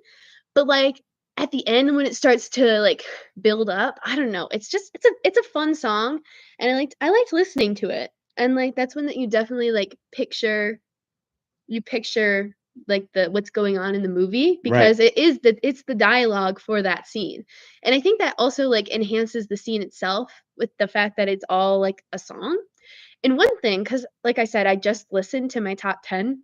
But like at the end when it starts to like build up, I don't know. It's a fun song, and I liked listening to it. And like that's when that you definitely like picture like what's going on in the movie, because it's the dialogue for that scene. And I think that also like enhances the scene itself with the fact that it's all like a song. And one thing, because like I said, I just listened to my top 10.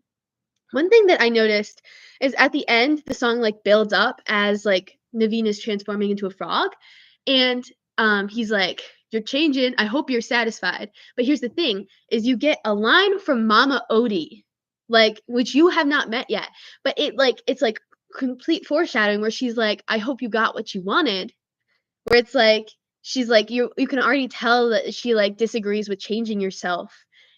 One thing that I noticed is at the end, the song like builds up as like Naveen is transforming into a frog. And he's like, you're changing. I hope you're satisfied. But here's the thing is you get a line from Mama Odie, like, which you have not met yet. But it's like complete foreshadowing where she's like, I hope you got what you wanted. Where it's like, she's like, you can already tell that she like disagrees with changing yourself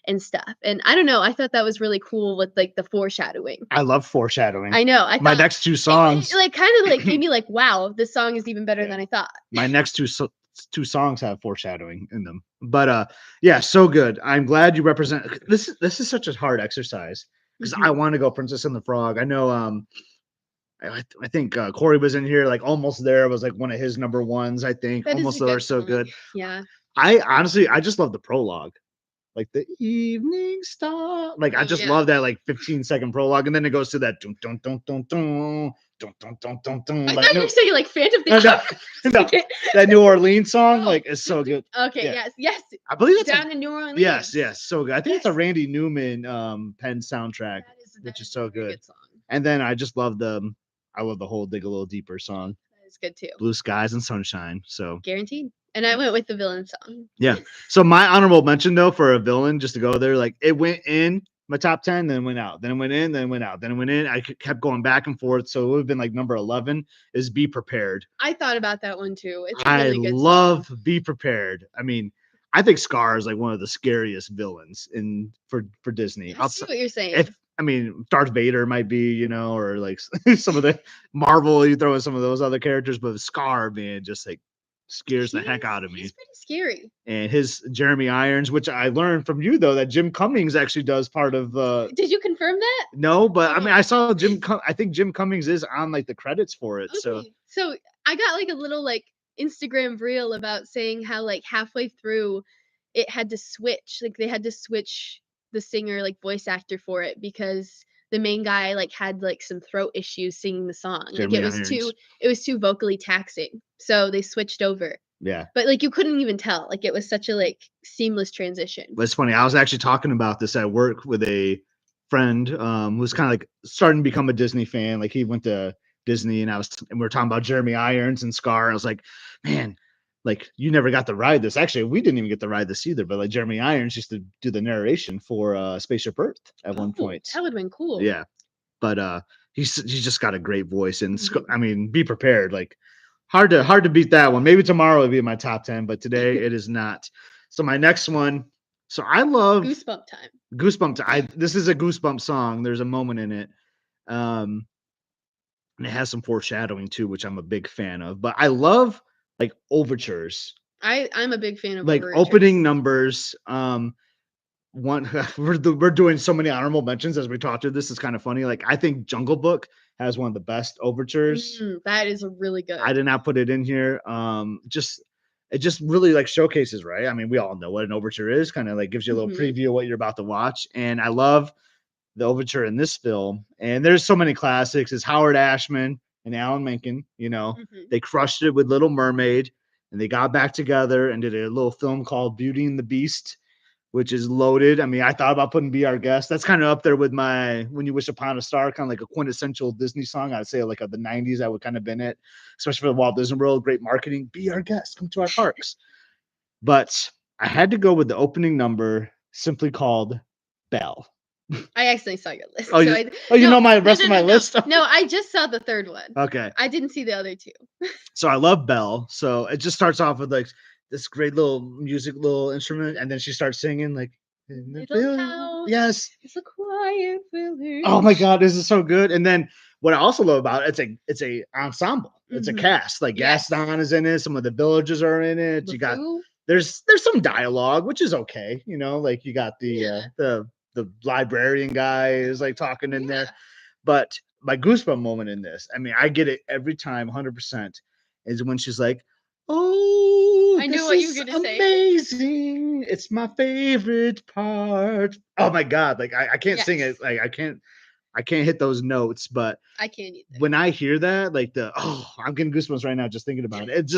and stuff. And I don't know, I thought that was really cool with like the foreshadowing. I love foreshadowing. I know. My next two songs it like kind of like made me like, wow, this song is even better than I thought. My next two songs have foreshadowing in them. But yeah, so good. I'm glad you represent this is such a hard exercise because I want to go Princess and the Frog. I know I think Corey was in here, like Almost There was like one of his number ones. I think That is Almost a There good is so song. good. Yeah. I honestly, I just love the prologue, like the evening star. Like I Oh, just yeah. love that like 15-second prologue, and then it goes to that dun dun dun dun dun dun dun dun dun dun. I Like thought you were saying like Phantom of the no, no, Opera. that New Orleans song, like is so good. Okay, Yeah, yes. I believe it's Down in New Orleans. yes, so good. I think it's a Randy Newman pen soundtrack, which is That so a very good. good song. And then I love the whole Dig a Little Deeper song. That is good too. Blue Skies and Sunshine. So Guaranteed. And I went with the villain song. yeah. So my honorable mention though for a villain, just to go there, like it went in my top 10, then went out, then it went in, then it went out, then it went in. I kept going back and forth. So it would have been like number 11 is Be Prepared. I thought about that one too. It's a I really good love song. Be Prepared. I mean, I think Scar is like one of the scariest villains for Disney. I see what you're saying. If I mean, Darth Vader might be, or like some of the Marvel, you throw in some of those other characters, but Scar, man, just like scares the heck out of me. He's pretty scary. And his Jeremy Irons, which I learned from you though, that Jim Cummings actually does part of. Did you confirm that? No, but I mean, I saw I think Jim Cummings is on like the credits for it. Okay. So I got like a little like Instagram reel about saying how like halfway through it had to switch. Like they had to switch the singer, like voice actor for it because the main guy like had like some throat issues singing the song. Jeremy Like it was too vocally taxing. So they switched over. Yeah. But like you couldn't even tell. Like it was such a like seamless transition. But it's funny. I was actually talking about this at work with a friend who's kind of like starting to become a Disney fan. Like he went to Disney and we were talking about Jeremy Irons and Scar. I was like, man, like you never got to ride this. Actually, we didn't even get to ride this either. But like Jeremy Irons used to do the narration for Spaceship Earth at one point. That would have been cool. Yeah. But he's just got a great voice. And I mean, Be Prepared. Like hard to beat that one. Maybe tomorrow will be in my top 10, but today it is not. So my next one. So I love Goosebump time. Goosebump time. This is a Goosebump song. There's a moment in it. And it has some foreshadowing too, which I'm a big fan of. But I love like overtures. I'm a big fan of like overtures. opening numbers. One we're doing so many honorable mentions as we talk through this. It's kind of funny. Like I think Jungle Book has one of the best overtures. That is really good. I did not put it in here. It just really like showcases, right? I mean, we all know what an overture is, kind of like gives you a little preview of what you're about to watch. And I love the overture in this film. And there's so many classics. It's Howard Ashman and Alan Menken, they crushed it with Little Mermaid and they got back together and did a little film called Beauty and the Beast, which is loaded. I mean, I thought about putting Be Our Guest. That's kind of up there with my When You Wish Upon a Star, kind of like a quintessential Disney song. I'd say like of the 90s, that would kind of been it, especially for the Walt Disney World. Great marketing. Be Our Guest. Come to our parks. But I had to go with the opening number, simply called Belle. I actually saw your list. Oh, you know my rest of my list? No, I just saw the third one. Okay. I didn't see the other two. So I love Belle. So it just starts off with like this great little instrument, and then she starts singing like in the village. Yes. It's a quiet village. Oh my God, this is so good. And then what I also love about it, it's a ensemble. It's a cast. Like Gaston is in it. Some of the villagers are in it. You got there's some dialogue, which is okay. Like you got the librarian guy is like talking in there. But my goosebump moment in this, I mean, I get it every time, 100%, is when she's like, "Oh, I knew what you were gonna say. Amazing! It's my favorite part." Oh my God! Like I can't sing it. Like I can't hit those notes. But I can't either. When I hear that, like I'm getting goosebumps right now just thinking about it.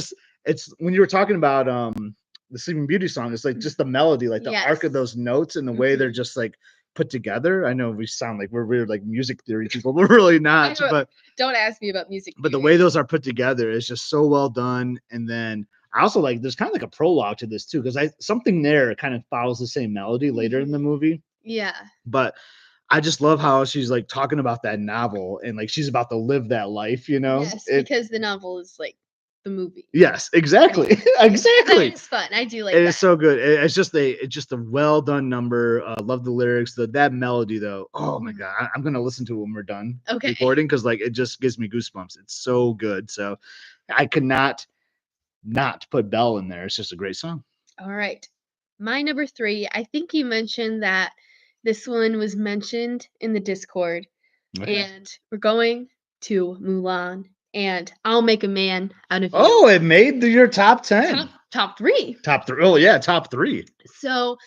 It's when you were talking about the Sleeping Beauty song. It's like just the melody, like the arc of those notes and the way they're just like put together. I know we sound like we're weird, like music theory people, but we're really not. But don't ask me about music theory. But the way those are put together is just so well done. And then I also like there's kind of like a prologue to this too, because something there kind of follows the same melody later in the movie. Yeah. But I just love how she's like talking about that novel and like she's about to live that life, Yes, because the novel is like the movie. Yes, exactly. Exactly. It's fun. I do like it. That. It's so good. It's just a well done number. Love the lyrics. That melody though. Oh my God. I'm gonna listen to it when we're done recording because like it just gives me goosebumps. It's so good. So I could not put Belle in there. It's just a great song. All right. My number 3, I think you mentioned that this one was mentioned in the Discord. And we're going to Mulan and I'll Make a Man Out of You. Oh, it made your top 10. Top 3. Top 3. Oh, yeah, top 3. So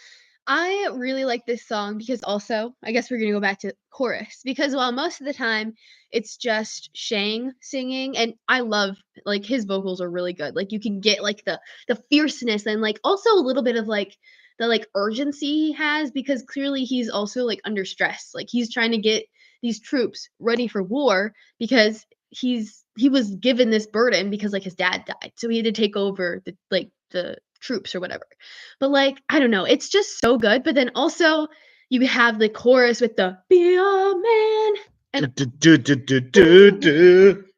I really like this song because also, I guess we're going to go back to chorus because while most of the time it's just Shang singing and I love like his vocals are really good. Like you can get like the fierceness and like also a little bit of like the like urgency he has because clearly he's also like under stress. Like he's trying to get these troops ready for war because he was given this burden because like his dad died. So he had to take over the troops or whatever. But like, I don't know, it's just so good. But then also you have the chorus with the be a man. And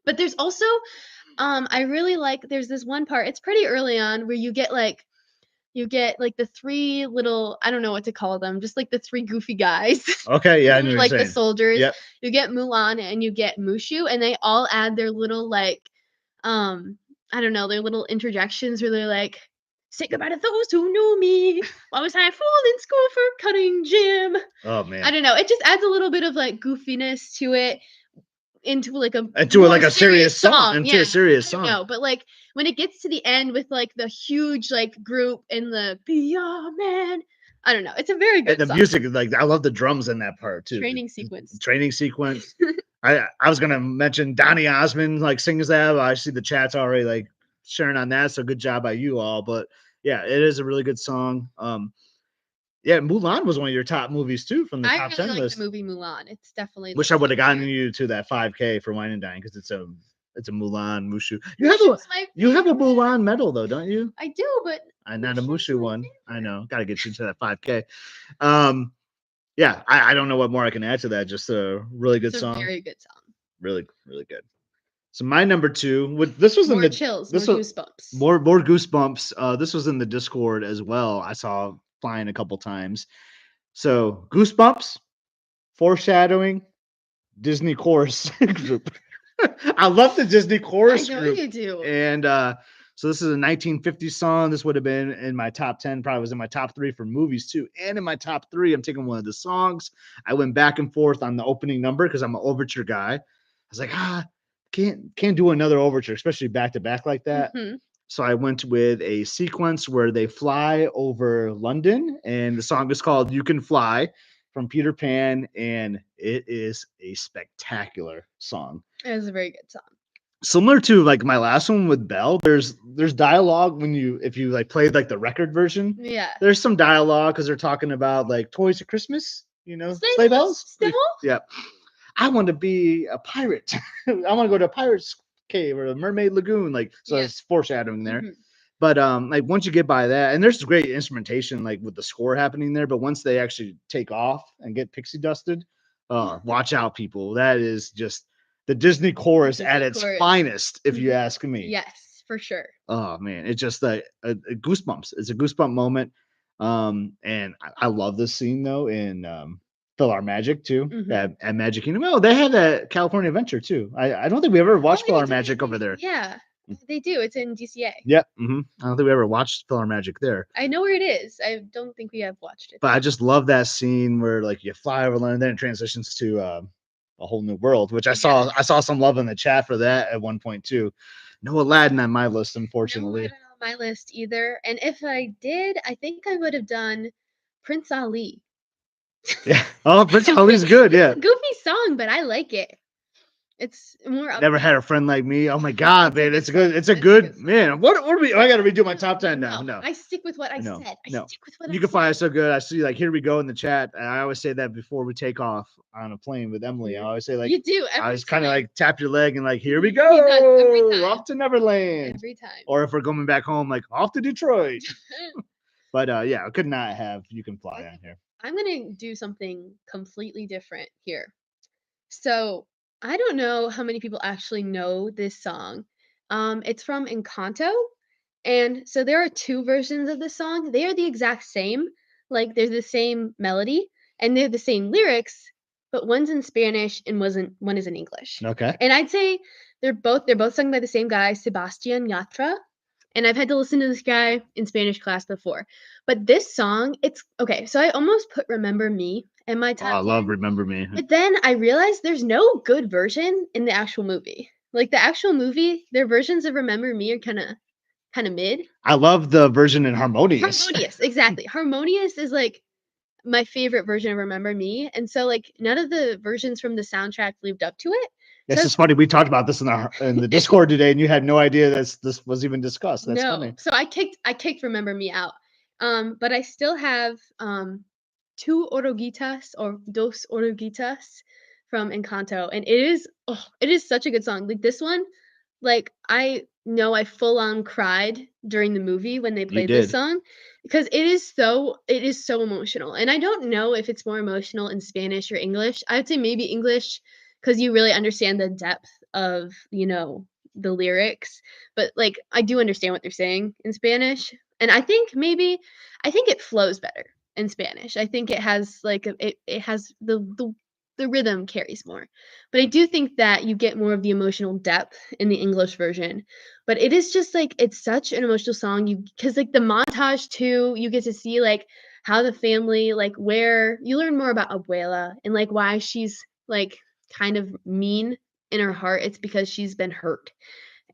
but there's also I really like there's this one part, it's pretty early on where you get like the 3 little I don't know what to call them, just like the 3 goofy guys. Okay, yeah, I know what like you're the saying. soldiers. Yep. You get Mulan and you get Mushu, and they all add their little like I don't know, their little interjections where they're like, say goodbye to those who knew me. Why was I a fool in school for cutting gym? Oh man. I don't know. It just adds a little bit of like goofiness to it into like a serious song. Into a serious song. No, but like when it gets to the end with like the huge like group and the be a man. I don't know. It's a very good song. The music, like I love the drums in that part too. Training sequence. I was gonna mention Donny Osmond like sings that. But I see the chat's already like sharing on that. So good job by you all. But yeah, it is a really good song. Yeah, Mulan was one of your top movies too from the top 10 list. The movie Mulan. It's definitely. Wish I would have gotten you to that 5K for Wine and Dine because it's a Mulan Mushu. You have a Mulan medal though, don't you? I do, but I'm not a Mushu one. I know. Got to get you to that 5K. Yeah, I don't know what more I can add to that. Just a really good song. Very good song. Really, really good. So my number 2, this was more in the chills, more goosebumps. More goosebumps. This was in the Discord as well. I saw flying a couple times. So Goosebumps, Foreshadowing, Disney Chorus Group. I love the Disney Chorus Group. I know you do. And so this is a 1950s song. This would have been in my top 10, probably was in my top 3 for movies too. And in my top 3, I'm taking one of the songs. I went back and forth on the opening number because I'm an overture guy. I was like, can't do another overture, especially back to back like that. Mm-hmm. So I went with a sequence where they fly over London, and the song is called "You Can Fly" from Peter Pan, and it is a spectacular song. It is a very good song. Similar to like my last one with Belle, there's dialogue if you like played like the record version. Yeah. There's some dialogue because they're talking about like toys at Christmas, sleigh bells. Yeah. I want to be a pirate. I want to go to a pirate's cave or a mermaid lagoon. Like, so it's foreshadowing there. Mm-hmm. But like once you get by that, and there's great instrumentation like with the score happening there, but once they actually take off and get pixie dusted, watch out, people. That is just the Disney chorus at its finest, if you ask me. Yes, for sure. Oh man, it's just a goosebumps. It's a goosebump moment. And I love this scene though in PhilharMagic too, mm-hmm. at Magic Kingdom. Oh, they have that California Adventure too. I don't think we ever watched PhilharMagic over there. Yeah, they do. It's in DCA. Yep. Mm-hmm. I don't think we ever watched PhilharMagic there. I know where it is. I don't think we have watched it. But I just love that scene where like you fly over London, then it transitions to a whole new world, which I saw some love in the chat for that at one point too. No Aladdin on my list, unfortunately. No Aladdin on my list either. And if I did, I think I would have done Prince Ali. Yeah. Oh, Prince Ali's good. Yeah. Goofy song, but I like it. It's more. Never had a friend like me. Oh my God, man, it's good. It's a good man. What are we? I got to redo my top 10 now. No, I stick with what I said. I stick with what you can find it so good. I see like here we go in the chat. And I always say that before we take off on a plane with Emily. I always say like you do. I was kind of like tap your leg and like here we go. Off to Neverland. Every time. Or if we're going back home, like off to Detroit. But yeah, I could not have You Can Fly on here. I'm gonna do something completely different here. So I don't know how many people actually know this song. It's from Encanto. And so there are 2 versions of this song. They are the exact same. Like they're the same melody and they're the same lyrics, but one's in Spanish and one is in English. Okay. And I'd say they're both sung by the same guy, Sebastian Yatra. And I've had to listen to this guy in Spanish class before. But this song, it's okay. So I almost put Remember Me in my Oh, I top love 10. Remember Me. But then I realized there's no good version in the actual movie. Like the actual movie, their versions of Remember Me are kind of mid. I love the version in Harmonious. Harmonious, exactly. Harmonious is like my favorite version of Remember Me, and so like none of the versions from the soundtrack lived up to it. This So is funny. We talked about this in the Discord today, and you had no idea this was even discussed. That's no, funny. so I kicked Remember Me out. But I still have two oruguitas or dos oruguitas from Encanto, and it is such a good song. Like this one, like I know I full on cried during the movie when they You played this did. song because it is so emotional. And I don't know if it's more emotional in Spanish or English. I would say maybe English because you really understand the depth of, the lyrics. But like I do understand what they're saying in Spanish. And I think it flows better in Spanish. I think it has like it has the rhythm carries more. But I do think that you get more of the emotional depth in the English version. But it is just like it's such an emotional song. You because like the montage too, you get to see like how the family like where you learn more about Abuela and like why she's like kind of mean in her heart. It's because she's been hurt.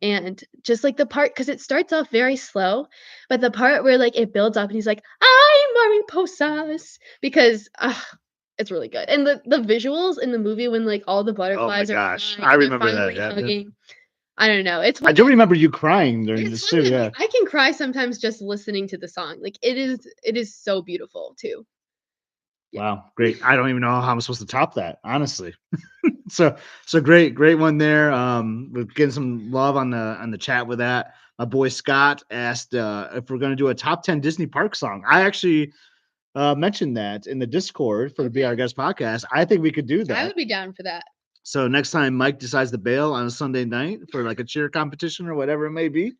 And just like the part, because it starts off very slow, but the part where like it builds up and he's like, "I'm mariposas," because it's really good. And the visuals in the movie when like all the Oh my butterflies are gosh, flying I and they're remember that. finally Yeah, yeah. hugging. I don't know. It's I one do that remember you crying during it's this one too. that Yeah. like I can cry sometimes just listening to the song. Like it is so beautiful too. Yeah. Wow, great. I don't even know how I'm supposed to top that, honestly. So great one there. We're getting some love on the chat with that. My boy Scott asked if we're gonna do a top 10 Disney park song. I actually mentioned that in the Discord for the Be Okay. Our Guest podcast. I think we could do I that. would be down for that. So next time Mike decides to bail on a Sunday night for like a cheer competition or whatever it may be,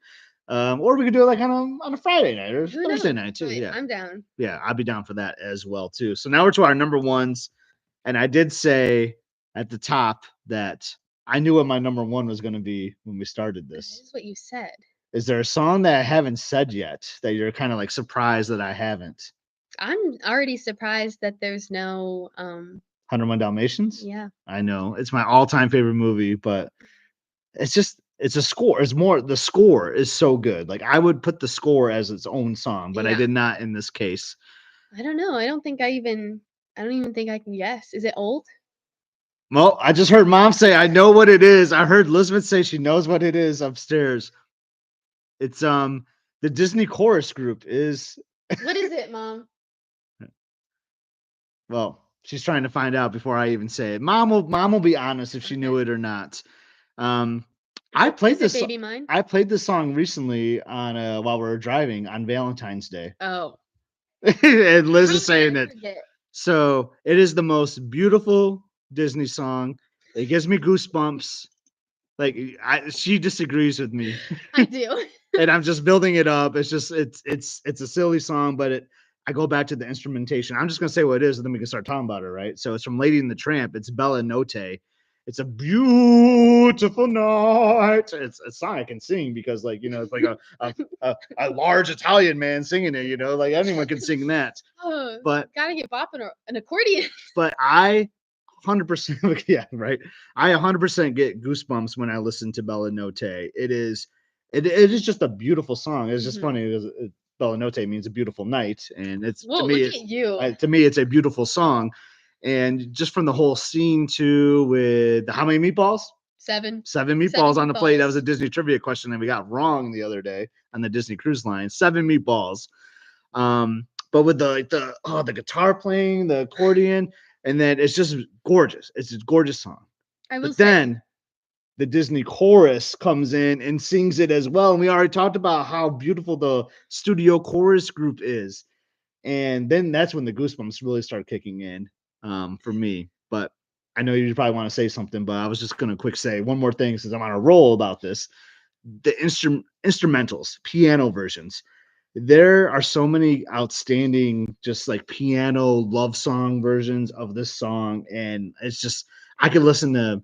or we could do it like on a Friday night or Who Thursday knows? night too. Right. Yeah, I'm down. yeah, I'd be down for that as well too. So now we're to our number ones, and I did say at the top that I knew what my number one was going to be when we started That this. is what you said. Is there a song that I haven't said yet that you're kind of like surprised that I haven't? I'm already surprised that there's no 101 Dalmatians. yeah. I know it's my all-time favorite movie, but it's a score. It's more the score is so good. Like I would put the score as its own song, but I Yeah. did not in this case. I don't know. I don't even think I can guess. Is it old? Well, I just heard mom say I know what it is. I heard Elizabeth say she knows what it is upstairs. It's the Disney chorus group is What is it, Mom? well, she's trying to find out before I even say it. Mom will be honest if she knew Okay. it or not. Um Is I it played is it this Baby Mine? I played this song recently on while we were driving on Valentine's Day. Oh. And Liz How is could saying I it. forget? So it is the most beautiful Disney song. It gives me goosebumps. Like she disagrees with me. I do. And I'm just building it up. It's just it's a silly song, but I go back to the instrumentation. I'm just gonna say what it is, and then we can start talking about it, right? So it's from Lady and the Tramp. It's Bella Notte. It's a beautiful night. It's a song I can sing because, like, it's like a large Italian man singing it. Like anyone can sing that. Oh, But gotta get bopping an accordion. I 100% yeah, right. I 100% get goosebumps when I listen to Bella Notte. It is just a beautiful song. It's just Mhm. funny because Bella Notte means a beautiful night, and it's to Whoa, me look it's at you. it's a beautiful song, and just from the whole scene too with how many meatballs? 7. Seven 7 meatballs on the plate. That was meatballs. a Disney trivia question that we got wrong the other day on the Disney Cruise Line. 7 meatballs. But with the guitar playing, the accordion, and then it's just gorgeous. It's a gorgeous song. I will But say then the Disney chorus comes in and sings it as well. And we already talked about how beautiful the studio chorus group is. And then that's when the goosebumps really start kicking in for me. But I know you probably want to say something, but I was just going to quick say one more thing since I'm on a roll about this. The instrumentals, piano versions. There are so many outstanding, just like piano love song versions of this song, and it's just I could listen to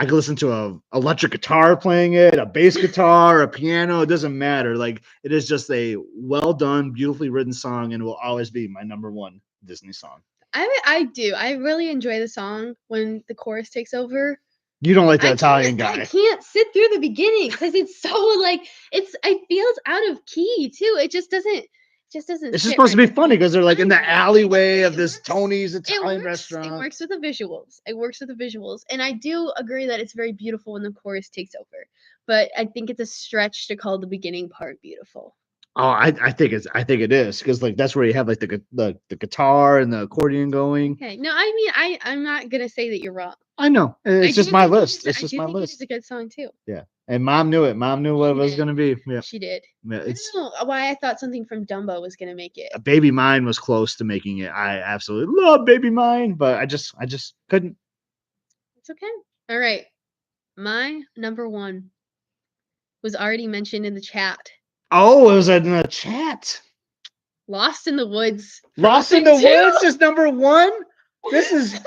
I could listen to a electric guitar playing it, a bass guitar, a piano. It doesn't matter. Like it is just a well done, beautifully written song, and will always be my number one Disney song. I do. I really enjoy the song when the chorus takes over. You don't like the Italian guy. I can't sit through the beginning because it's so like it feels out of key too. It just doesn't. It's just supposed to be funny because they're like in the know, alleyway of it this works. Tony's Italian It restaurant. works with the visuals. It works with the visuals, and I do agree that it's very beautiful when the chorus takes over. But I think it's a stretch to call the beginning part beautiful. Oh, I think it is because like that's where you have like the guitar and the accordion going. Okay, no, I mean I'm not gonna say that you're wrong. I know it's just my list. It's I just do my think list. It is a good song too. Yeah, and Mom knew it. Mom knew what it was gonna be. Yeah, she did. Yeah, I don't know why I thought something from Dumbo was gonna make it. Baby Mine was close to making it. I absolutely love Baby Mine, but I just couldn't. It's okay. All right, my number one was already mentioned in the chat. Oh, it was in the chat. Lost in the Woods. Lost in the Woods is number one. This is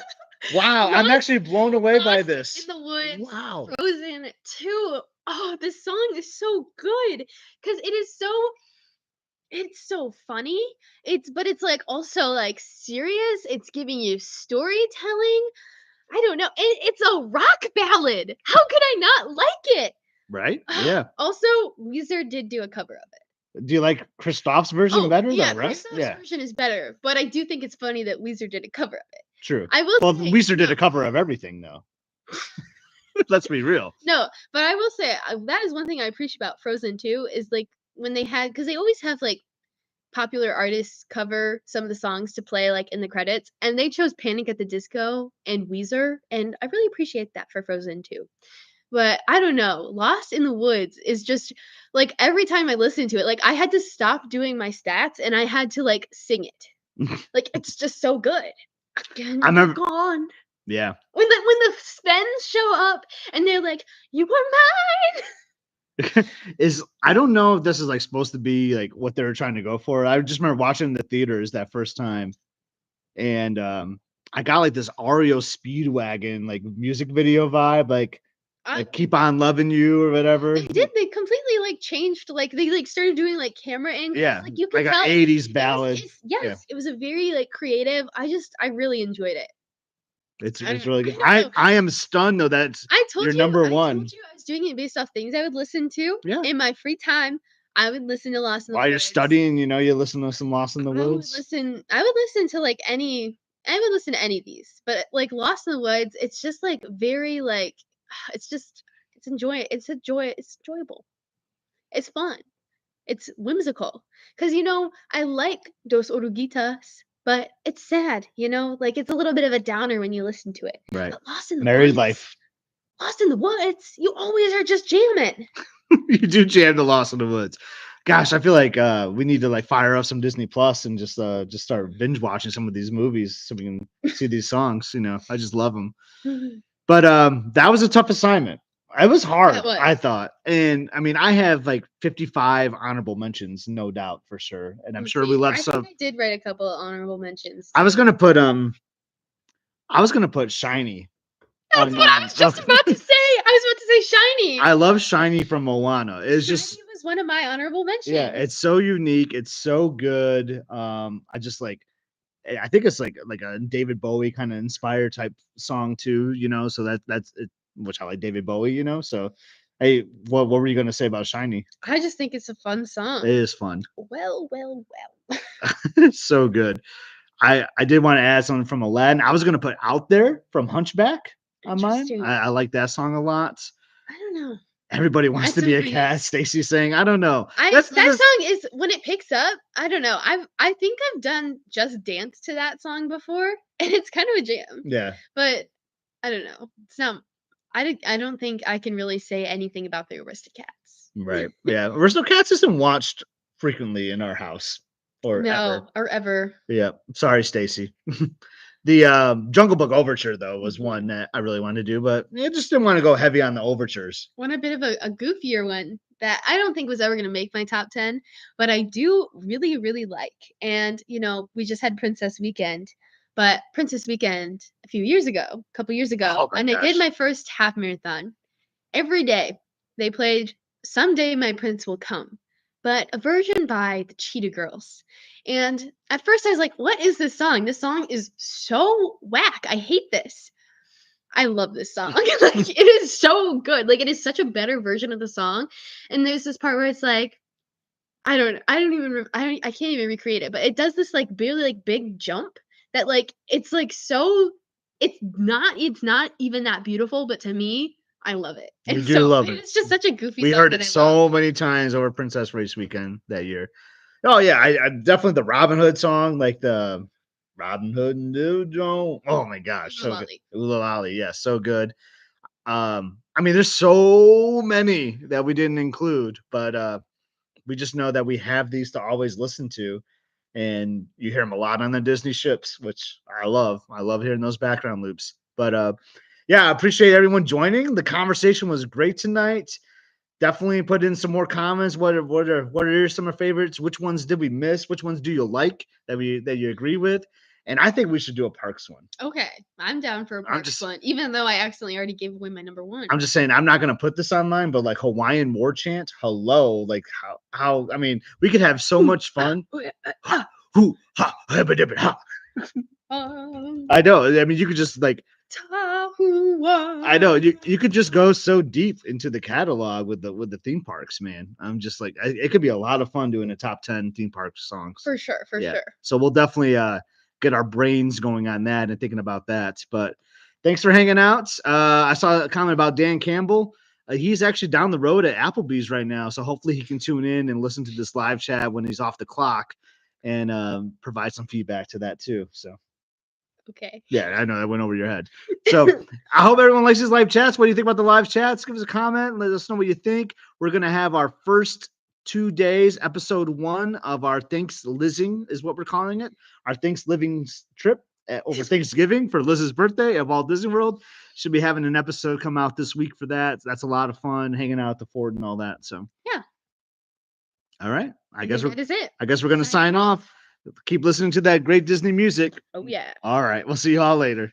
wow. I'm actually blown away by this. In the Woods. Wow. Frozen 2. Oh, this song is so good because it's so funny. But it's like also like serious. It's giving you storytelling. I don't know. It's a rock ballad. How could I not like it? Right? Yeah. Also, Weezer did do a cover of it. Do you like Christoph's version better? Yeah, though, right? Christoph's version is better, but I do think it's funny that Weezer did a cover of it. True. I will. Well, Weezer did a cover of everything, though. Let's be real. No, but I will say that is one thing I appreciate about Frozen 2 is like when they had because they always have like popular artists cover some of the songs to play like in the credits, and they chose Panic at the Disco and Weezer, and I really appreciate that for Frozen 2. But I don't know, Lost in the Woods is just like every time I listen to it, like I had to stop doing my stats and I had to like sing it. Like it's just so good. I remember gone. Yeah. When the Svens show up and they're like, "You were mine." I don't know if this is like supposed to be like what they were trying to go for. I just remember watching the theaters that first time, and I got like this REO Speedwagon like music video vibe, like Keep On Loving You or whatever. They did. They completely like changed. Like they like started doing like camera angles. Yeah, like you can like tell. An 80s ballad. It was a very like creative. I really enjoyed it. It's really good. I am stunned though that's your number one. I told you I was doing it based off things I would listen to. Yeah. In my free time, I would listen to Lost in the Woods. While you're studying, you listen to some Lost in the Woods. I would listen to like any. I would listen to any of these, but like Lost in the Woods, it's just like very like, it's enjoyable. It's enjoyable. It's fun. It's whimsical. Because I like Dos Oruguitas, but it's sad, like it's a little bit of a downer when you listen to it. Right. But Lost in the Married Woods, Life. Lost in the Woods, you always are just jamming. You do jam to Lost in the Woods. Gosh, I feel like we need to like fire up some Disney Plus and just start binge watching some of these movies so we can see these songs. I just love them. But that was a tough assignment. It was hard, I thought. And I mean, I have like 55 honorable mentions, no doubt for sure. And I'm sure we left some. I did write a couple of honorable mentions. I was gonna put Shiny. That's what I was just about to say. I was about to say Shiny. I love Shiny from Moana. It's just Shiny was one of my honorable mentions. Yeah, it's so unique. It's so good. I just like. I think it's like a David Bowie kind of inspired type song too. So that's it. Which I like David Bowie. So, hey, what were you gonna say about Shiny? I just think it's a fun song. It is fun. Well. So good. I did want to add something from Aladdin. I was gonna put Out There from Hunchback on mine. I like that song a lot. I don't know. Everybody wants to be a cat. Stacy's saying, I don't know. That song is when it picks up. I don't know. I think I've done Just Dance to that song before, and it's kind of a jam. Yeah. But I don't know. It's not. I don't think I can really say anything about the Aristocats. Right. Yeah. Aristocats isn't watched frequently in our house or ever. Yeah. Sorry, Stacy. The Jungle Book Overture, though, was one that I really wanted to do, but I just didn't want to go heavy on the overtures. A bit of a goofier one that I don't think was ever going to make my top 10, but I do really, really like. And, we just had Princess Weekend, But Princess Weekend a couple years ago, Oh my and I did gosh. my first half marathon. Every day they played Someday My Prince Will Come, but a version by the Cheetah Girls. And at first I was like, what is this song? This song is so whack. I hate this. I love this song. Like, it is so good. Like, it is such a better version of the song. And there's this part where it's like, I can't even recreate it, but it does this like barely like big jump that like it's like so it's not even that beautiful, but to me, I love it. You And do so love it. it's just such a goofy We song heard that it I love. so many times over Princess Race Weekend that year. Oh yeah, I definitely the Robin Hood song, like the Robin Hood and Little Joan. Oh my gosh, so good. Lolly. Little Ollie, yeah, so good. I mean, there's so many that we didn't include, but we just know that we have these to always listen to, and you hear them a lot on the Disney ships, which I love. I love hearing those background loops. But yeah, I appreciate everyone joining. The conversation was great tonight. Definitely put in some more comments. What are some of your favorites? Which ones did we miss? Which ones do you like that you agree with? And I think we should do a parks one. Okay, I'm down for a I'm parks just one, even though I accidentally already gave away my number one. I'm just saying I'm not gonna put this online, but like Hawaiian war chant, hello, like how I mean we could have so much fun. Hoo, ha, habba, dabba, ha. I know. I mean, you could just like I know you could just go so deep into the catalog with the theme parks, man. I'm just like it could be a lot of fun doing a top 10 theme park songs. For sure, for sure. So we'll definitely get our brains going on that and thinking about that. But thanks for hanging out. I saw a comment about Dan Campbell. He's actually down the road at Applebee's right now, so hopefully he can tune in and listen to this live chat when he's off the clock and provide some feedback to that too. So. Okay. Yeah, I know that went over your head. So I hope everyone likes these live chats. What do you think about the live chats? Give us a comment. Let us know what you think. We're going to have our first 2 days, episode 1 of our Thanksgiving is what we're calling it. Our Thanksgiving trip over Thanksgiving for Liz's birthday at Walt Disney World. Should be having an episode come out this week for that. That's a lot of fun hanging out at the fort and all that. So yeah. All right. I guess that is it. I guess we're going to sign off. Keep listening to that great Disney music. Oh yeah. All right. We'll see you all later.